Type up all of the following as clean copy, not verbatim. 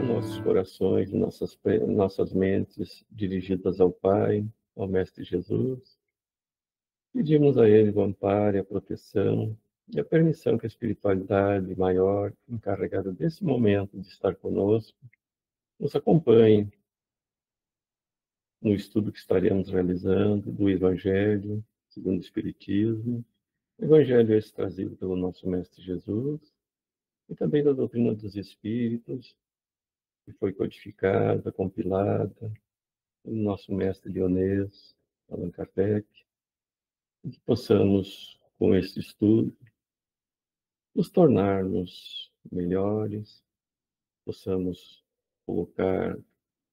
Nossos corações, nossas mentes dirigidas ao Pai, ao Mestre Jesus. Pedimos a Ele o amparo, a proteção e a permissão que a espiritualidade maior, encarregada desse momento de estar conosco, nos acompanhe no estudo que estaremos realizando do Evangelho segundo o Espiritismo, Evangelho esse trazido pelo nosso Mestre Jesus, e também da doutrina dos Espíritos, que foi codificada, compilada pelo nosso Mestre Lyonês, Allan Kardec, e que possamos, com esse estudo, nos tornarmos melhores, possamos colocar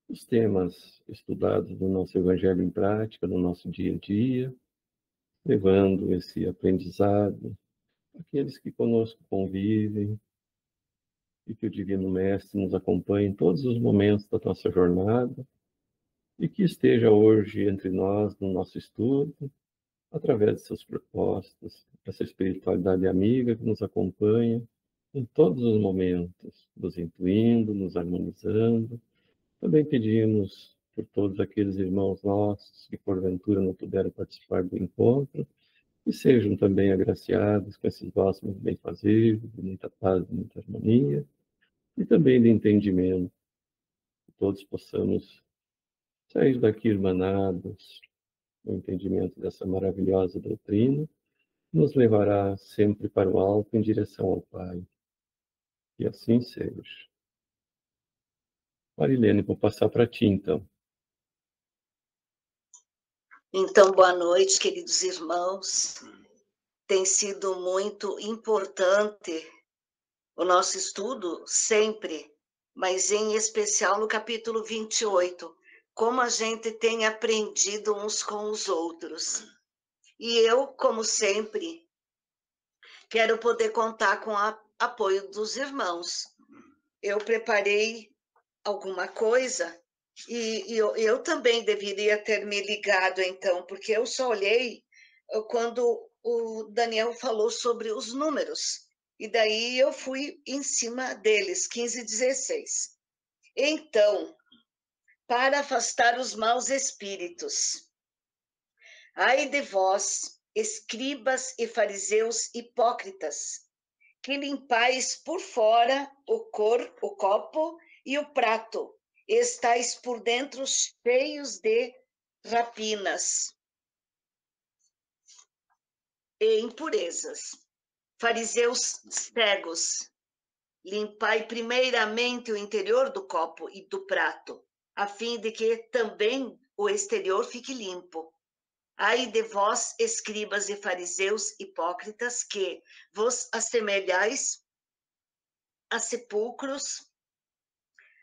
os temas estudados no nosso Evangelho em prática, no nosso dia a dia, levando esse aprendizado àqueles que conosco convivem e que o Divino Mestre nos acompanhe em todos os momentos da nossa jornada e que esteja hoje entre nós no nosso estudo, através de suas propostas, essa espiritualidade amiga que nos acompanha em todos os momentos, nos intuindo, nos harmonizando. Também pedimos por todos aqueles irmãos nossos que porventura não puderam participar do encontro, que sejam também agraciados com esses bálsamos benfazeres, de muita paz, de muita harmonia, e também de entendimento, que todos possamos sair daqui irmanados, no entendimento dessa maravilhosa doutrina, nos levará sempre para o alto em direção ao Pai. E assim seja. Marilene, vou passar para ti, então. Então, boa noite, queridos irmãos. Tem sido muito importante o nosso estudo, sempre, mas em especial no capítulo 28, como a gente tem aprendido uns com os outros. E eu, como sempre, quero poder contar com o apoio dos irmãos. Eu preparei alguma coisa e eu também deveria ter me ligado, então, porque eu só olhei quando o Daniel falou sobre os números. E daí eu fui em cima deles, 15 e 16. Então, para afastar os maus espíritos, ai de vós, escribas e fariseus hipócritas, que limpais por fora o copo e o prato, estáis por dentro cheios de rapinas e impurezas. Fariseus cegos, limpai primeiramente o interior do copo e do prato, a fim de que também o exterior fique limpo. Ai de vós, escribas e fariseus hipócritas, que vos assemelhais a sepulcros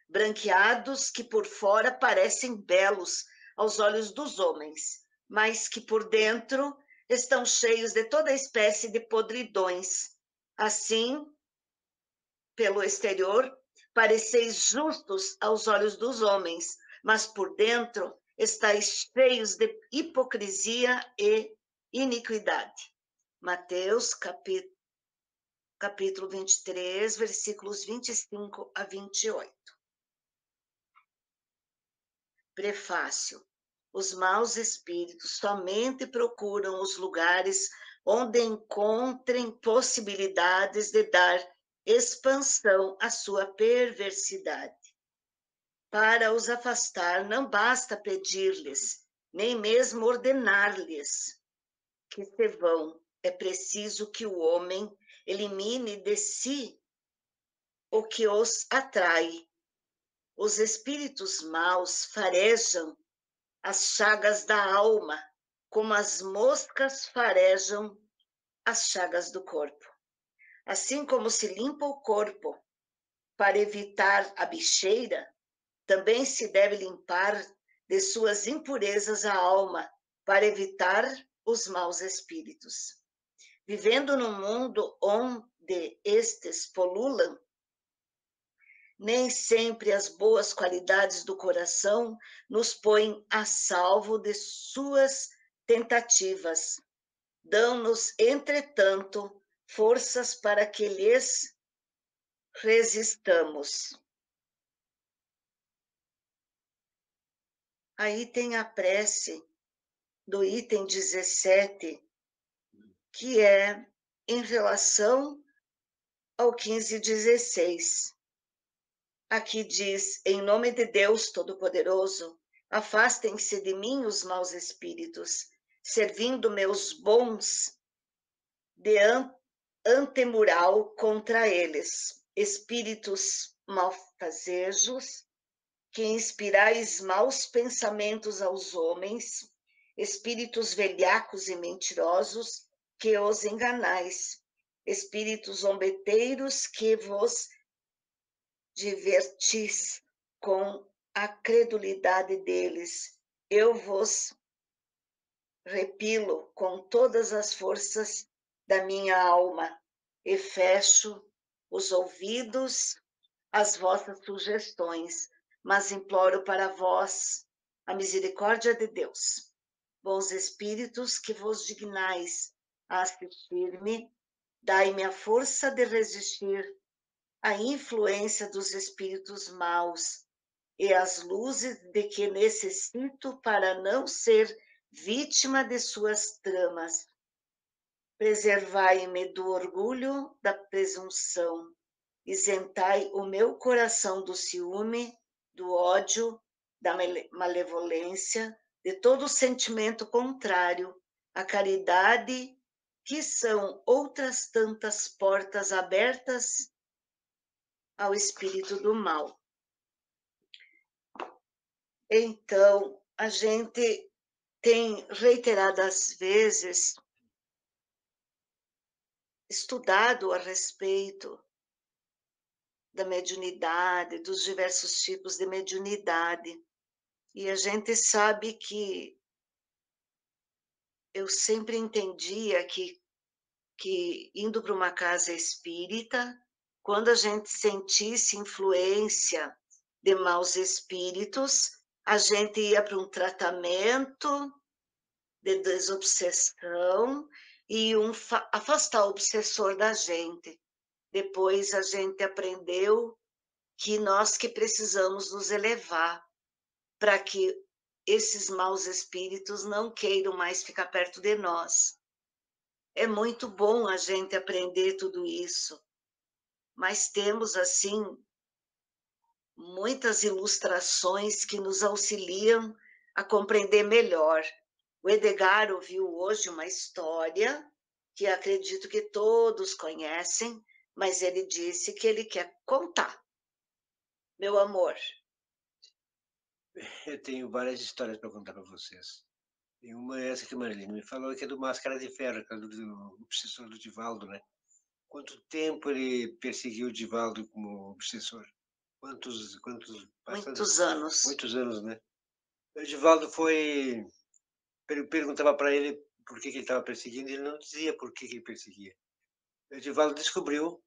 branqueados que por fora parecem belos aos olhos dos homens, mas que por dentro estão cheios de toda espécie de podridões. Assim, pelo exterior, pareceis justos aos olhos dos homens, mas por dentro estáis cheios de hipocrisia e iniquidade. Mateus, capítulo 23, versículos 25 a 28. Prefácio. Os maus espíritos somente procuram os lugares onde encontrem possibilidades de dar expansão à sua perversidade. Para os afastar, não basta pedir-lhes, nem mesmo ordenar-lhes que se vão. É preciso que o homem elimine de si o que os atrai. Os espíritos maus farejam as chagas da alma, como as moscas farejam as chagas do corpo. Assim como se limpa o corpo para evitar a bicheira, também se deve limpar de suas impurezas a alma para evitar os maus espíritos. Vivendo num mundo onde estes polulam, nem sempre as boas qualidades do coração nos põem a salvo de suas tentativas dão-nos, entretanto, forças para que lhes resistamos. Aí tem a prece do item 17, que é em relação ao 15:16. Aqui diz: em nome de Deus Todo-Poderoso, afastem-se de mim os maus espíritos, servindo meus bons de antemural contra eles, espíritos malfazejos, que inspirais maus pensamentos aos homens, espíritos velhacos e mentirosos, que os enganais, espíritos zombeteiros, que vos divertis com a credulidade deles. Eu vos repilo com todas as forças da minha alma e fecho os ouvidos às vossas sugestões, mas imploro para vós a misericórdia de Deus. Bons espíritos, que vos dignais a assistir-me, dai-me a força de resistir à influência dos espíritos maus e as luzes de que necessito para não ser vítima de suas tramas. Preservai-me do orgulho, da presunção, isentai o meu coração do ciúme, do ódio, da malevolência, de todo sentimento contrário à caridade, que são outras tantas portas abertas ao espírito do mal. Então, a gente tem reiteradas vezes estudado a respeito da mediunidade, dos diversos tipos de mediunidade, e a gente sabe que eu sempre entendia que indo para uma casa espírita, quando a gente sentisse influência de maus espíritos, a gente ia para um tratamento de desobsessão e afastar o obsessor da gente. Depois a gente aprendeu que nós que precisamos nos elevar para que esses maus espíritos não queiram mais ficar perto de nós. É muito bom a gente aprender tudo isso, mas temos, assim, muitas ilustrações que nos auxiliam a compreender melhor. O Edgar ouviu hoje uma história que acredito que todos conhecem, mas ele disse que ele quer contar. Meu amor. Eu tenho várias histórias para contar para vocês. Tem uma essa que a Marilene me falou, que é do Máscara de Ferro, que é do obsessor do Divaldo, né? Quanto tempo ele perseguiu o Divaldo como obsessor? Muitos anos. Muitos anos, né? O Divaldo perguntava para ele por que ele estava perseguindo, e ele não dizia por que ele perseguia. O Divaldo descobriu,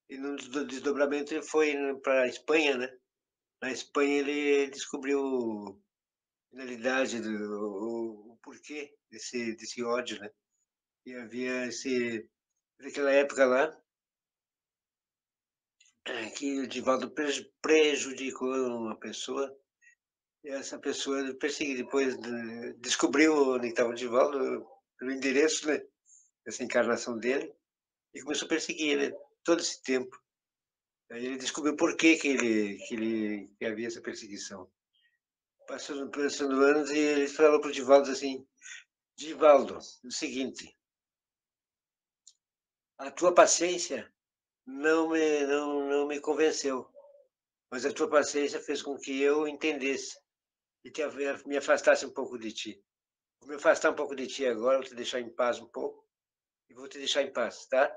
e no desdobramento ele foi para a Espanha, né? Na Espanha ele descobriu a finalidade, o porquê desse ódio, né? E havia naquela época lá, que o Divaldo prejudicou uma pessoa, e essa pessoa perseguiu, depois descobriu onde estava o Divaldo, pelo endereço, né, dessa encarnação dele, e começou a perseguir ele todo esse tempo. Aí ele descobriu por que que havia essa perseguição. Passando anos, e ele falou para o Divaldo assim: Divaldo, é o seguinte, a tua paciência não me convenceu, mas a tua paciência fez com que eu entendesse e me afastasse um pouco de ti. Vou me afastar um pouco de ti agora, vou te deixar em paz um pouco, e vou te deixar em paz, tá?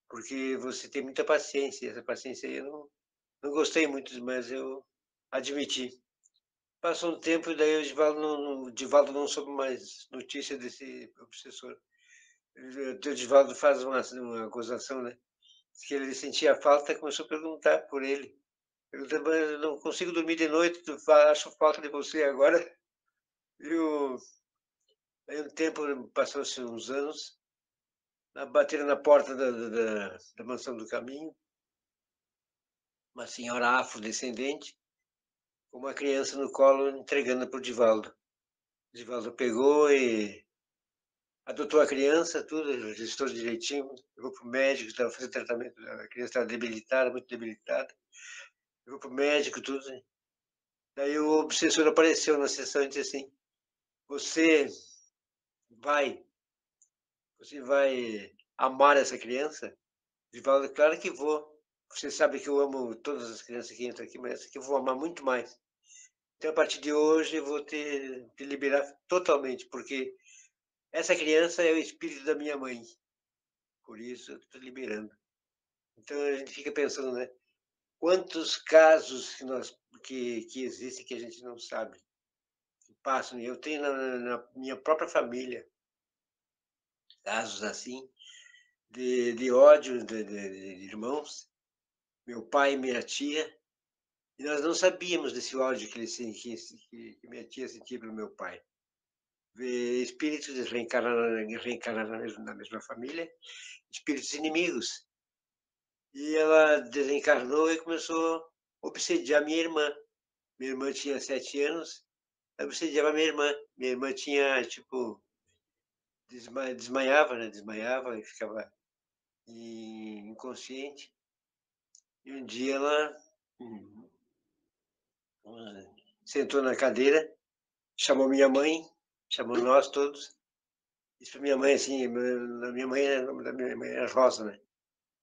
Porque você tem muita paciência, e essa paciência aí eu não gostei muito, mas eu admiti. Passou um tempo, e daí o Divaldo não soube mais notícia desse obsessor. O Divaldo faz uma acusação, né? Diz que ele sentia falta, começou a perguntar por ele. Perguntou, mas eu não consigo dormir de noite, acho falta de você agora. E aí um tempo, passou-se uns anos, bateram na porta da mansão do caminho, uma senhora afrodescendente, com uma criança no colo, entregando para o Divaldo. O Divaldo pegou e adotou a criança, tudo, registrou direitinho, levou para o médico, estava fazendo tratamento, a criança estava debilitada, muito debilitada, levou para o médico, tudo. Daí o obsessor apareceu na sessão e disse assim, você vai amar essa criança? Divaldo, claro que vou. Você sabe que eu amo todas as crianças que entram aqui, mas essa aqui eu vou amar muito mais. Então, a partir de hoje, eu vou te liberar totalmente, porque essa criança é o espírito da minha mãe. Por isso, eu estou liberando. Então, a gente fica pensando, né? Quantos casos que existem que a gente não sabe, que passam. Eu tenho na minha própria família casos assim, de ódio de irmãos, meu pai e minha tia, e nós não sabíamos desse ódio que minha tia sentia pelo meu pai. Espíritos reencarnaram na mesma família, espíritos inimigos. E ela desencarnou e começou a obsediar minha irmã. Minha irmã tinha 7 anos, ela obsediava minha irmã. Minha irmã tinha, tipo, desmaiava, né? Desmaiava e ficava inconsciente. E um dia ela sentou na cadeira, chamou minha mãe, chamou nós todos, disse para minha mãe assim, o nome da minha mãe era Rosa, né?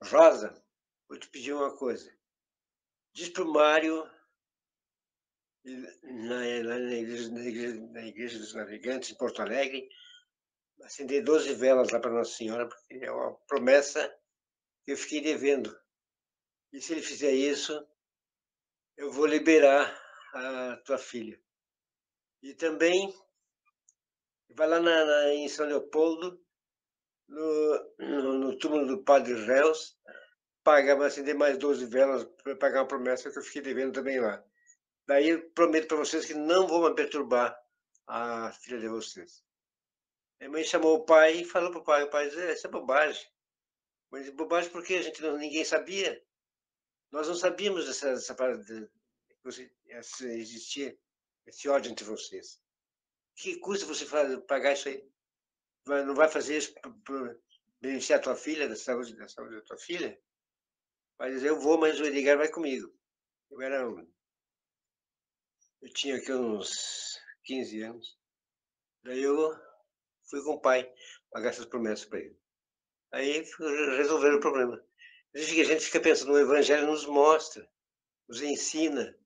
Rosa, vou te pedir uma coisa. Diz para o Mário, na igreja dos Navegantes, em Porto Alegre, acender 12 velas lá para Nossa Senhora, porque é uma promessa que eu fiquei devendo. E se ele fizer isso, eu vou liberar a tua filha. E também vai lá em São Leopoldo, no túmulo do Padre Réus, acender mais 12 velas para pagar uma promessa que eu fiquei devendo também lá. Daí eu prometo para vocês que não vou mais perturbar a filha de vocês. Minha mãe chamou o pai e falou para o pai disse, isso é bobagem. Mas bobagem porque ninguém sabia. Nós não sabíamos dessa parada que existia esse ódio entre vocês. Que custa você pagar isso aí? Não vai fazer isso para beneficiar a tua filha, da saúde da tua filha? Vai dizer, eu vou, mas o Edgar vai comigo. Eu tinha aqui uns 15 anos. Daí eu fui com o pai pagar essas promessas para ele. Aí resolveram o problema. A gente fica pensando, o Evangelho nos mostra, nos ensina,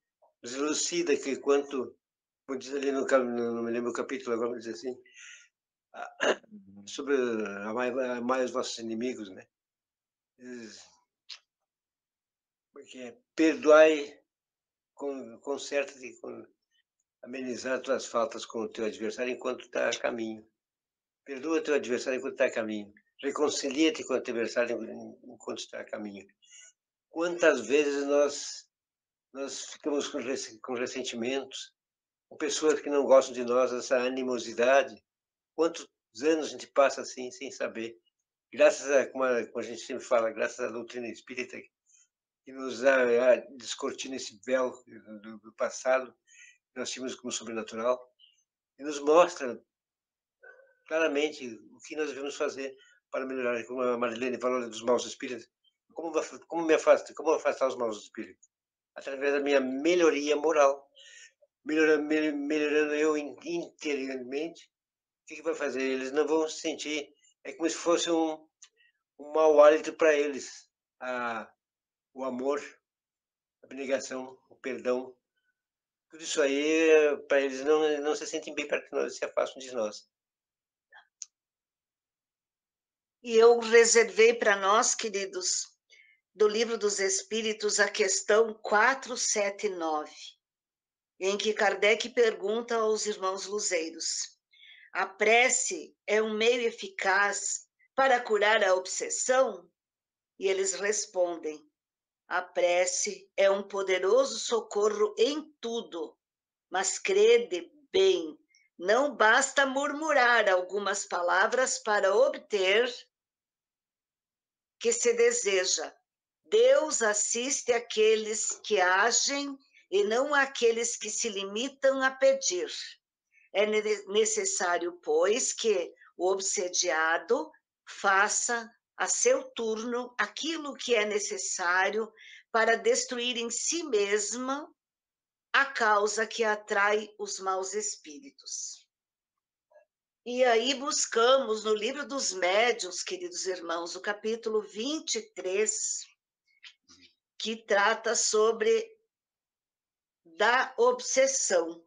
nos elucida que quanto, como diz ali não me lembro o capítulo agora, mas diz assim, sobre amar os vossos inimigos, né? Porque perdoai, conserta-te, amenizar as tuas faltas com o teu adversário enquanto está a caminho. Perdoa teu adversário enquanto está a caminho. Reconcilia-te com o teu adversário enquanto está a caminho. Quantas vezes nós ficamos com ressentimentos, com pessoas que não gostam de nós, essa animosidade? Quantos anos a gente passa assim, sem saber? Graças a, como a gente sempre fala, graças à doutrina espírita, que nos descortina esse véu do passado, que nós tínhamos como sobrenatural, e nos mostra claramente o que nós devemos fazer para melhorar, como a Marilene falou dos maus espíritos. Como afastar os maus espíritos? Através da minha melhoria moral. Melhorando eu interiormente, o que vai fazer? Eles não vão se sentir, é como se fosse um mau hálito para eles. O amor, a abnegação, o perdão, tudo isso aí, para eles não se sentem bem perto de nós, se afastam de nós. E eu reservei para nós, queridos, do Livro dos Espíritos, a questão 479, em que Kardec pergunta aos irmãos luzeiros: a prece é um meio eficaz para curar a obsessão? E eles respondem: a prece é um poderoso socorro em tudo, mas crede bem, não basta murmurar algumas palavras para obter que se deseja. Deus assiste aqueles que agem e não aqueles que se limitam a pedir. É necessário, pois, que o obsediado faça a seu turno aquilo que é necessário para destruir em si mesma a causa que atrai os maus espíritos. E aí buscamos no livro dos médiuns, queridos irmãos, o capítulo 23, que trata sobre da obsessão.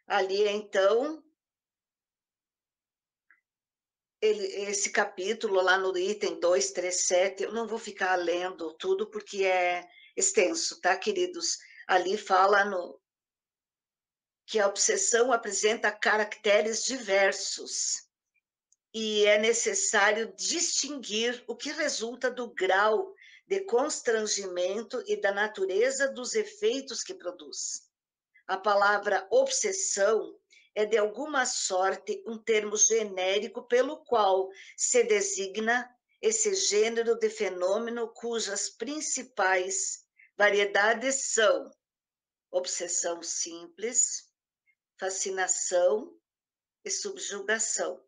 Ali, então, esse capítulo, lá no item 237, eu não vou ficar lendo tudo, porque é extenso, tá, queridos? Ali fala que a obsessão apresenta caracteres diversos, e é necessário distinguir o que resulta do grau de constrangimento e da natureza dos efeitos que produz. A palavra obsessão é, de alguma sorte, um termo genérico pelo qual se designa esse gênero de fenômeno cujas principais variedades são obsessão simples, fascinação e subjugação.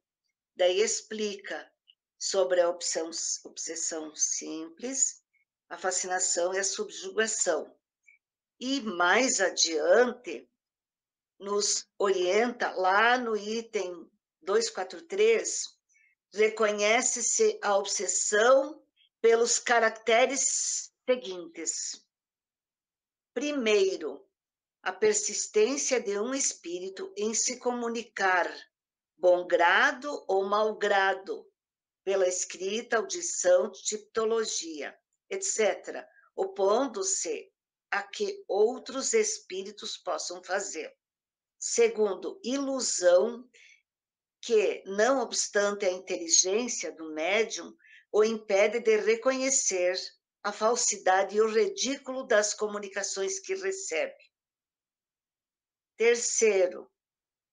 Daí explica sobre a obsessão simples, a fascinação e a subjugação. E mais adiante, nos orienta, lá no item 243, reconhece-se a obsessão pelos caracteres seguintes. Primeiro, a persistência de um espírito em se comunicar, bom grado ou mau grado, pela escrita, audição, tipologia, etc., opondo-se a que outros espíritos possam fazer. Segundo, ilusão que, não obstante a inteligência do médium, o impede de reconhecer a falsidade e o ridículo das comunicações que recebe. Terceiro,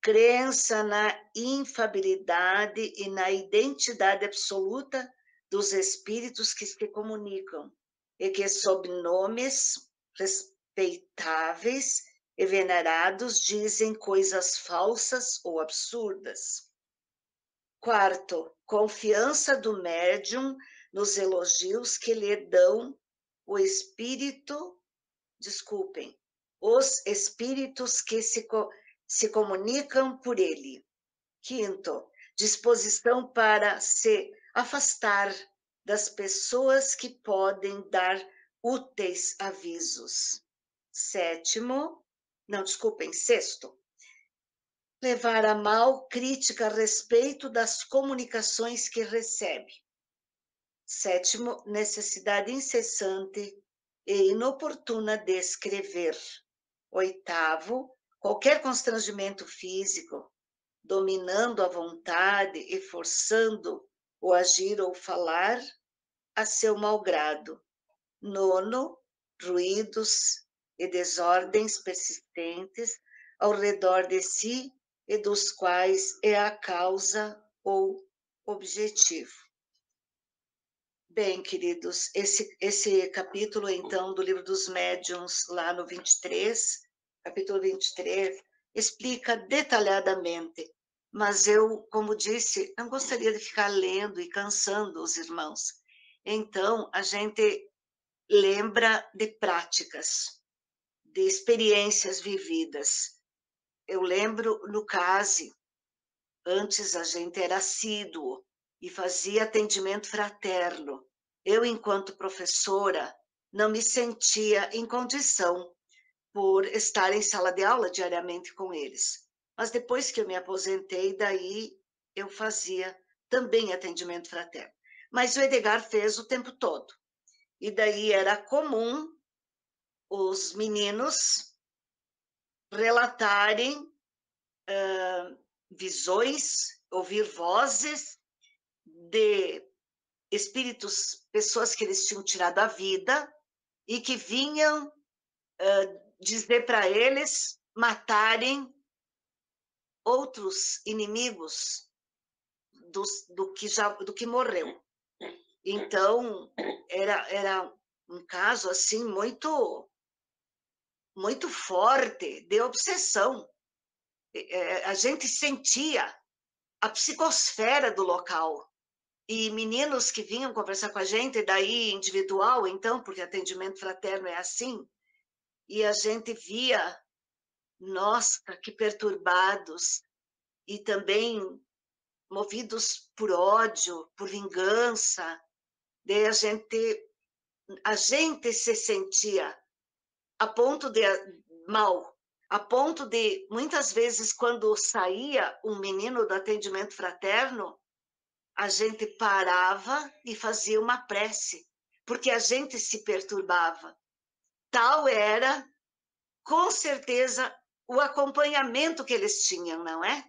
crença na infabilidade e na identidade absoluta dos espíritos que se comunicam, e que, sob nomes respeitáveis e venerados, dizem coisas falsas ou absurdas. Quarto, confiança do médium nos elogios que lhe dão o espírito, os espíritos que se comunicam por ele. Quinto, disposição para se afastar das pessoas que podem dar úteis avisos. Sexto, levar a mal crítica a respeito das comunicações que recebe. Sétimo, necessidade incessante e inoportuna de escrever. Oitavo, qualquer constrangimento físico, dominando a vontade e forçando o agir ou falar a seu malgrado. Nono, ruídos e desordens persistentes ao redor de si e dos quais é a causa ou objetivo. Bem, queridos, esse capítulo, então, do Livro dos Médiuns, lá no 23, capítulo 23, explica detalhadamente, mas eu, como disse, não gostaria de ficar lendo e cansando os irmãos. Então, a gente lembra de práticas, de experiências vividas. Eu lembro, no caso, antes a gente era assíduo e fazia atendimento fraterno. Eu, enquanto professora, não me sentia em condição por estar em sala de aula diariamente com eles. Mas depois que eu me aposentei, daí eu fazia também atendimento fraterno. Mas o Edgar fez o tempo todo. E daí era comum os meninos relatarem visões, ouvir vozes de espíritos, pessoas que eles tinham tirado a vida e que vinham dizer para eles matarem outros inimigos do que morreu. Então, era um caso assim muito forte de obsessão. A gente sentia a psicosfera do local. E meninos que vinham conversar com a gente, daí individual, então, porque atendimento fraterno é assim, e a gente via, nossa, que perturbados, e também movidos por ódio, por vingança, daí a gente se sentia a ponto de mal, a ponto de, muitas vezes, quando saía um menino do atendimento fraterno, a gente parava e fazia uma prece, porque a gente se perturbava. Tal era, com certeza, o acompanhamento que eles tinham, não é?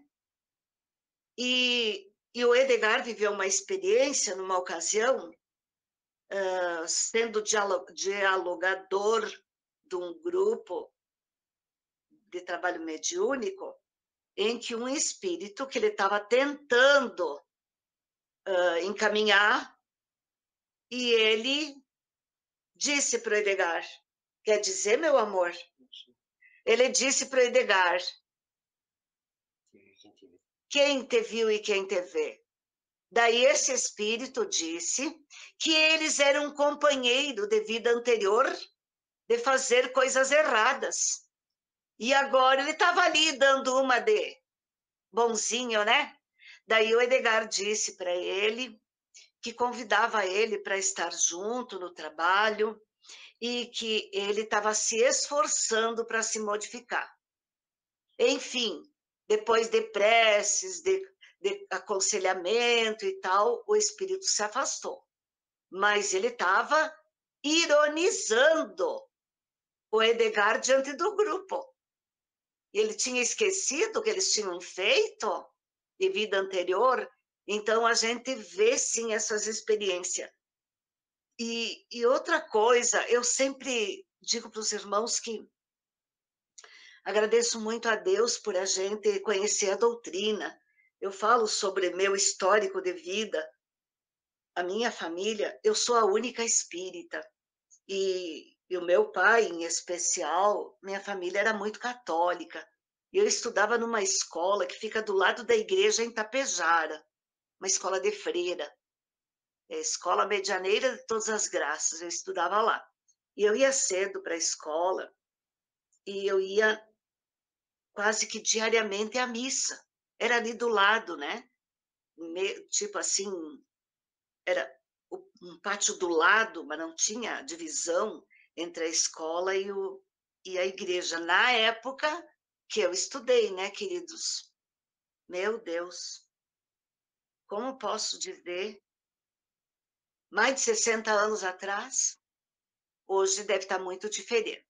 E o Edgar viveu uma experiência, numa ocasião, sendo dialogador de um grupo de trabalho mediúnico, em que um espírito que ele estava tentando encaminhar, e ele disse para o Edgar, quer dizer, meu amor? Ele disse para o Edgar, quem te viu e quem te vê? Daí esse espírito disse que eles eram companheiro de vida anterior de fazer coisas erradas. E agora ele estava ali dando uma de bonzinho, né? Daí o Edgar disse para ele que convidava ele para estar junto no trabalho e que ele estava se esforçando para se modificar. Enfim, depois de preces, de aconselhamento e tal, o espírito se afastou. Mas ele estava ironizando o Edgar diante do grupo. Ele tinha esquecido o que eles tinham feito de vida anterior, então a gente vê sim essas experiências. E outra coisa, eu sempre digo para os irmãos que agradeço muito a Deus por a gente conhecer a doutrina. Eu falo sobre meu histórico de vida, a minha família, eu sou a única espírita. E o meu pai, em especial, minha família era muito católica. Eu estudava numa escola que fica do lado da igreja em Tapejara, uma escola de freira. Escola Medianeira de Todas as Graças, eu estudava lá. E eu ia cedo para a escola, e eu ia quase que diariamente à missa. Era ali do lado, né? Tipo assim, era um pátio do lado, mas não tinha divisão entre a escola e a igreja. Na época que eu estudei, né, queridos? Meu Deus, como posso dizer? Mais de 60 anos atrás, hoje deve estar muito diferente.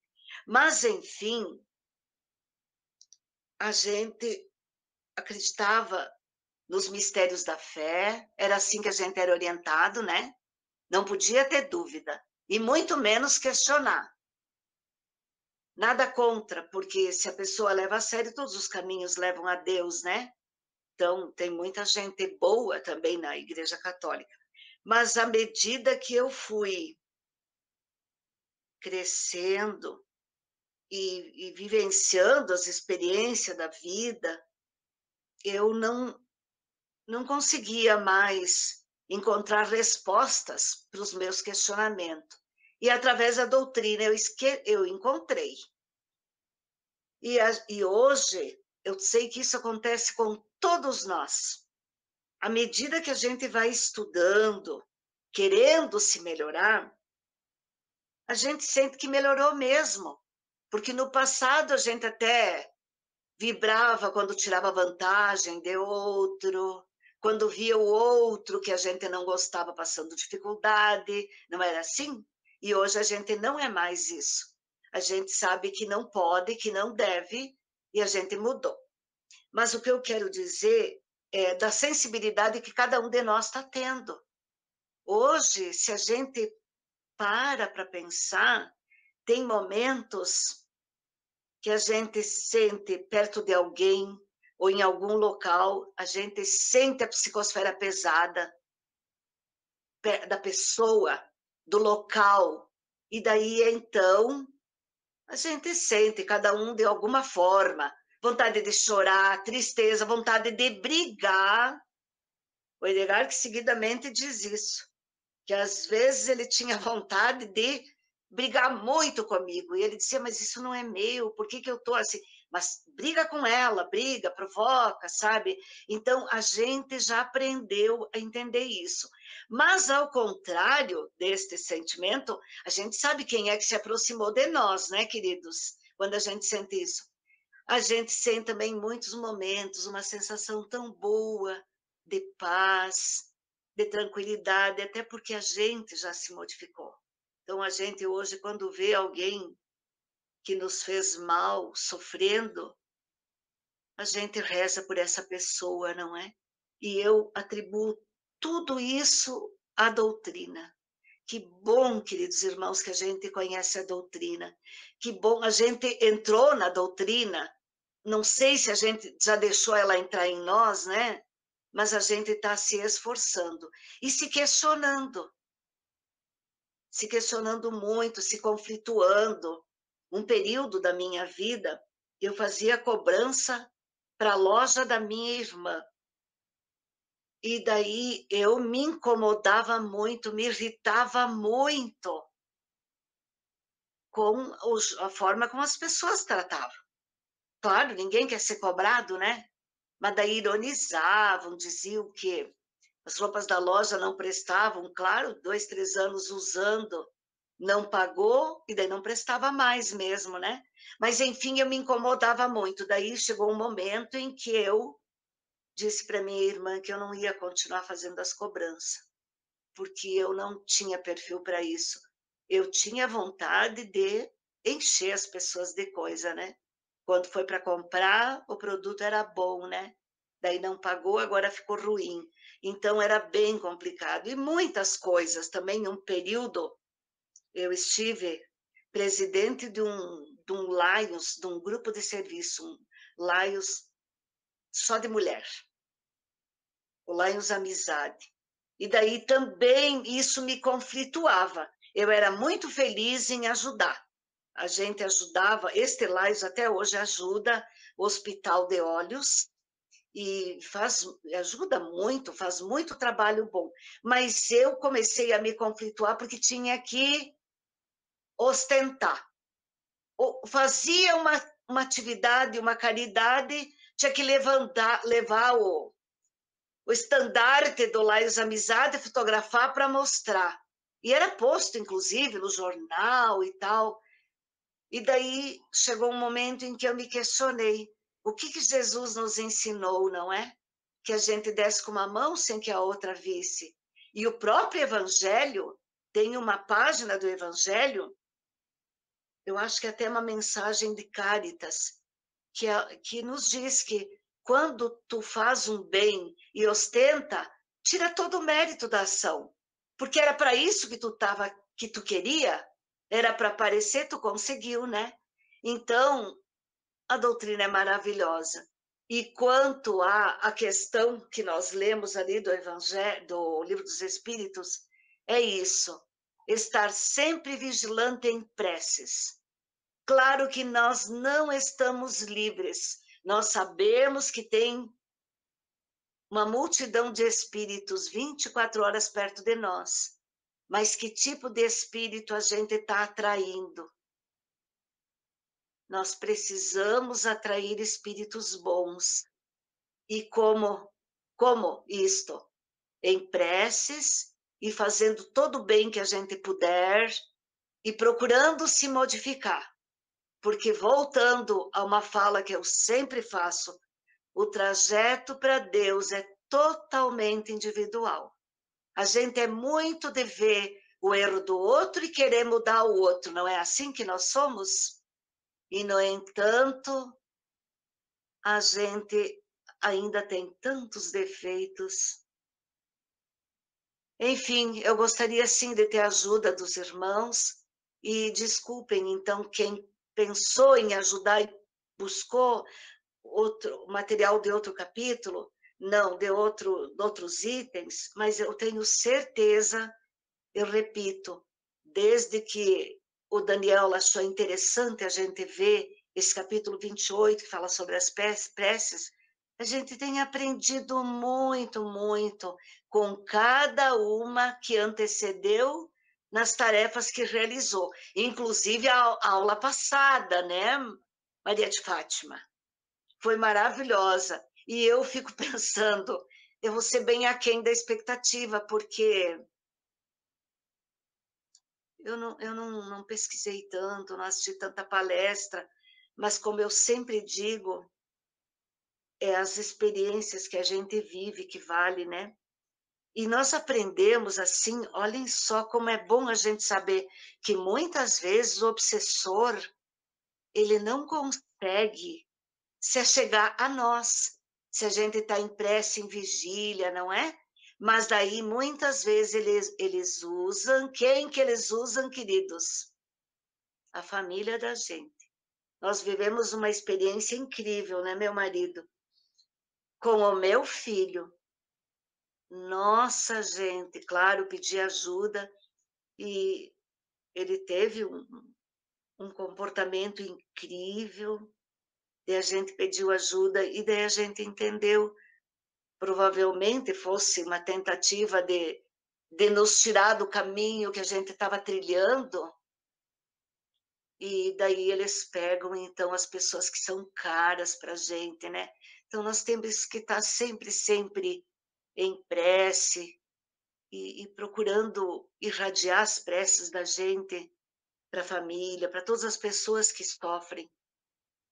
Mas, enfim, a gente acreditava nos mistérios da fé, era assim que a gente era orientado, né? Não podia ter dúvida, e muito menos questionar. Nada contra, porque se a pessoa leva a sério, todos os caminhos levam a Deus, né? Então, tem muita gente boa também na Igreja Católica. Mas à medida que eu fui crescendo e vivenciando as experiências da vida, eu não conseguia mais encontrar respostas para os meus questionamentos. E através da doutrina eu encontrei. E hoje eu sei que isso acontece com todos nós. À medida que a gente vai estudando, querendo se melhorar, a gente sente que melhorou mesmo. Porque no passado a gente até vibrava quando tirava vantagem de outro, quando via o outro que a gente não gostava passando dificuldade, não era assim? E hoje a gente não é mais isso. A gente sabe que não pode, que não deve, e a gente mudou. Mas o que eu quero dizer é da sensibilidade que cada um de nós está tendo. Hoje, se a gente para pensar, tem momentos que a gente sente perto de alguém ou em algum local, a gente sente a psicosfera pesada. da pessoa, do local. E daí, então, a gente sente, cada um de alguma forma, vontade de chorar, tristeza, vontade de brigar. O Edgar que seguidamente diz isso, que às vezes ele tinha vontade de brigar muito comigo, e ele dizia, mas isso não é meu, por que eu estou assim? Mas briga com ela, briga, provoca, sabe? Então, a gente já aprendeu a entender isso. Mas, ao contrário deste sentimento, a gente sabe quem é que se aproximou de nós, né, queridos? Quando a gente sente isso. A gente sente também em muitos momentos uma sensação tão boa, de paz, de tranquilidade, até porque a gente já se modificou. Então, a gente hoje, quando vê alguém que nos fez mal, sofrendo, a gente reza por essa pessoa, não é? E eu atribuo tudo isso à doutrina. Que bom, queridos irmãos, que a gente conhece a doutrina. Que bom, a gente entrou na doutrina. Não sei se a gente já deixou ela entrar em nós, né? Mas a gente está se esforçando e se questionando muito, se conflituando. Um período da minha vida, eu fazia cobrança para a loja da minha irmã. E daí eu me incomodava muito, me irritava muito com a forma como as pessoas tratavam. Claro, ninguém quer ser cobrado, né? Mas daí ironizavam, diziam que as roupas da loja não prestavam, claro, 2, 3 anos usando, não pagou e daí não prestava mais mesmo, né? Mas, enfim, eu me incomodava muito. Daí chegou um momento em que eu disse para minha irmã que eu não ia continuar fazendo as cobranças, porque eu não tinha perfil para isso. Eu tinha vontade de encher as pessoas de coisa, né? Quando foi para comprar, o produto era bom, né? Daí não pagou, agora ficou ruim. Então, era bem complicado. E muitas coisas também, em um período, eu estive presidente de um Lions, de um grupo de serviço, um Lions só de mulher, o Lions Amizade. E daí também isso me conflituava. Eu era muito feliz em ajudar. A gente ajudava, este Lions até hoje ajuda o Hospital de Olhos, e ajuda muito, faz muito trabalho bom. Mas eu comecei a me conflituar porque tinha que ostentar. Fazia uma atividade, uma caridade, tinha que levar o estandarte do Lions Amizade, fotografar para mostrar. E era posto, inclusive, no jornal e tal. E daí chegou um momento em que eu me questionei. O que Jesus nos ensinou, não é? Que a gente desse com uma mão sem que a outra visse. E o próprio Evangelho, tem uma página do Evangelho, eu acho que até uma mensagem de Cáritas, que nos diz que quando tu faz um bem e ostenta, tira todo o mérito da ação. Porque era para isso que tu queria, era para aparecer, tu conseguiu, né? Então, a doutrina é maravilhosa. E quanto à questão que nós lemos ali do Evangelho, do Livro dos Espíritos, é isso, estar sempre vigilante em preces. Claro que nós não estamos livres, nós sabemos que tem uma multidão de espíritos 24 horas perto de nós, mas que tipo de espírito a gente está atraindo? Nós precisamos atrair espíritos bons. E como isto? Em preces e fazendo todo o bem que a gente puder e procurando se modificar. Porque voltando a uma fala que eu sempre faço, o trajeto para Deus é totalmente individual. A gente é muito de ver o erro do outro e querer mudar o outro, não é assim que nós somos? E, no entanto, a gente ainda tem tantos defeitos. Enfim, eu gostaria sim de ter a ajuda dos irmãos, e desculpem, então, quem pensou em ajudar e buscou outro material de outro capítulo, não, de outros itens, mas eu tenho certeza, eu repito, desde que o Daniel achou interessante a gente ver esse capítulo 28, que fala sobre as preces, a gente tem aprendido muito, muito com cada uma que antecedeu nas tarefas que realizou, inclusive a aula passada, né, Maria de Fátima? Foi maravilhosa. E eu fico pensando, eu vou ser bem aquém da expectativa, porque eu não pesquisei tanto, não assisti tanta palestra, mas como eu sempre digo, é as experiências que a gente vive que vale, né? E nós aprendemos assim, olhem só como é bom a gente saber que muitas vezes o obsessor, ele não consegue se achegar a nós, se a gente está em prece, em vigília, não é? Mas daí, muitas vezes, eles usam, quem que eles usam, queridos? A família da gente. Nós vivemos uma experiência incrível, né, meu marido? Com o meu filho. Nossa, gente, claro, pedi ajuda e ele teve um comportamento incrível, e a gente pediu ajuda e daí a gente entendeu, provavelmente fosse uma tentativa de nos tirar do caminho que a gente estava trilhando, e daí eles pegam, então, as pessoas que são caras para a gente, né? Então, nós temos que estar sempre, sempre em prece e procurando irradiar as preces da gente para a família, para todas as pessoas que sofrem,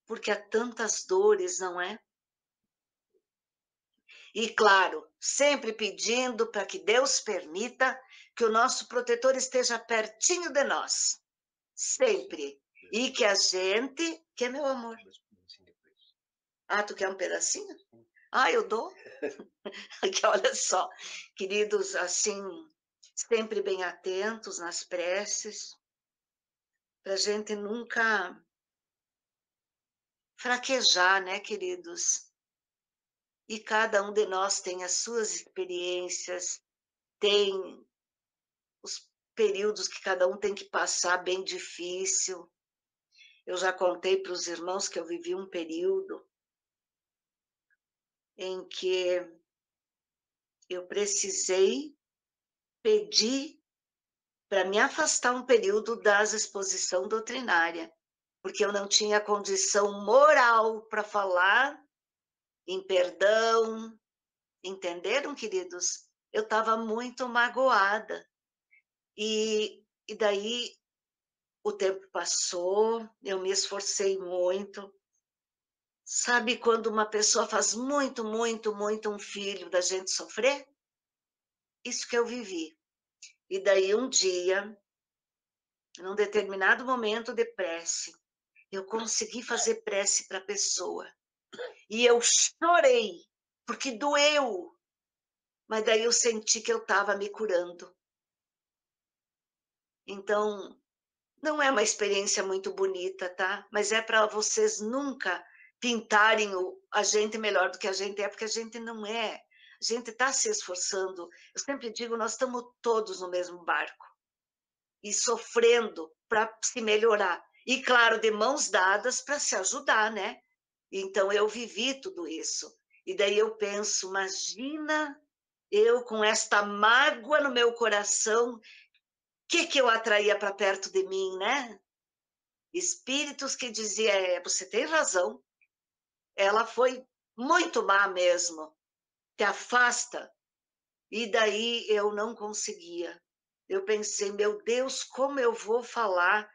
porque há tantas dores, não é? E, claro, sempre pedindo para que Deus permita que o nosso protetor esteja pertinho de nós, sempre. E que a gente... Que, meu amor? Ah, tu quer um pedacinho? Ah, eu dou. Que olha só, queridos, assim, sempre bem atentos nas preces, para a gente nunca fraquejar, né, queridos? E cada um de nós tem as suas experiências, tem os períodos que cada um tem que passar bem difícil. Eu já contei para os irmãos que eu vivi um período em que eu precisei pedir para me afastar um período das exposição doutrinária, porque eu não tinha condição moral para falar em perdão. Entenderam, queridos? Eu estava muito magoada. E daí o tempo passou, eu me esforcei muito. Sabe quando uma pessoa faz muito, muito, muito um filho da gente sofrer? Isso que eu vivi. E daí um dia, num determinado momento de prece, eu consegui fazer prece para a pessoa. E eu chorei, porque doeu. Mas daí eu senti que eu estava me curando. Então, não é uma experiência muito bonita, tá? Mas é para vocês nunca pintarem a gente melhor do que a gente é, porque a gente não é. A gente está se esforçando. Eu sempre digo, nós estamos todos no mesmo barco. E sofrendo para se melhorar. E, claro, de mãos dadas para se ajudar, né? Então, eu vivi tudo isso. E daí eu penso, imagina eu com esta mágoa no meu coração, que eu atraía para perto de mim, né? Espíritos que diziam, você tem razão, ela foi muito má mesmo, te afasta. E daí eu não conseguia. Eu pensei, meu Deus, como eu vou falar?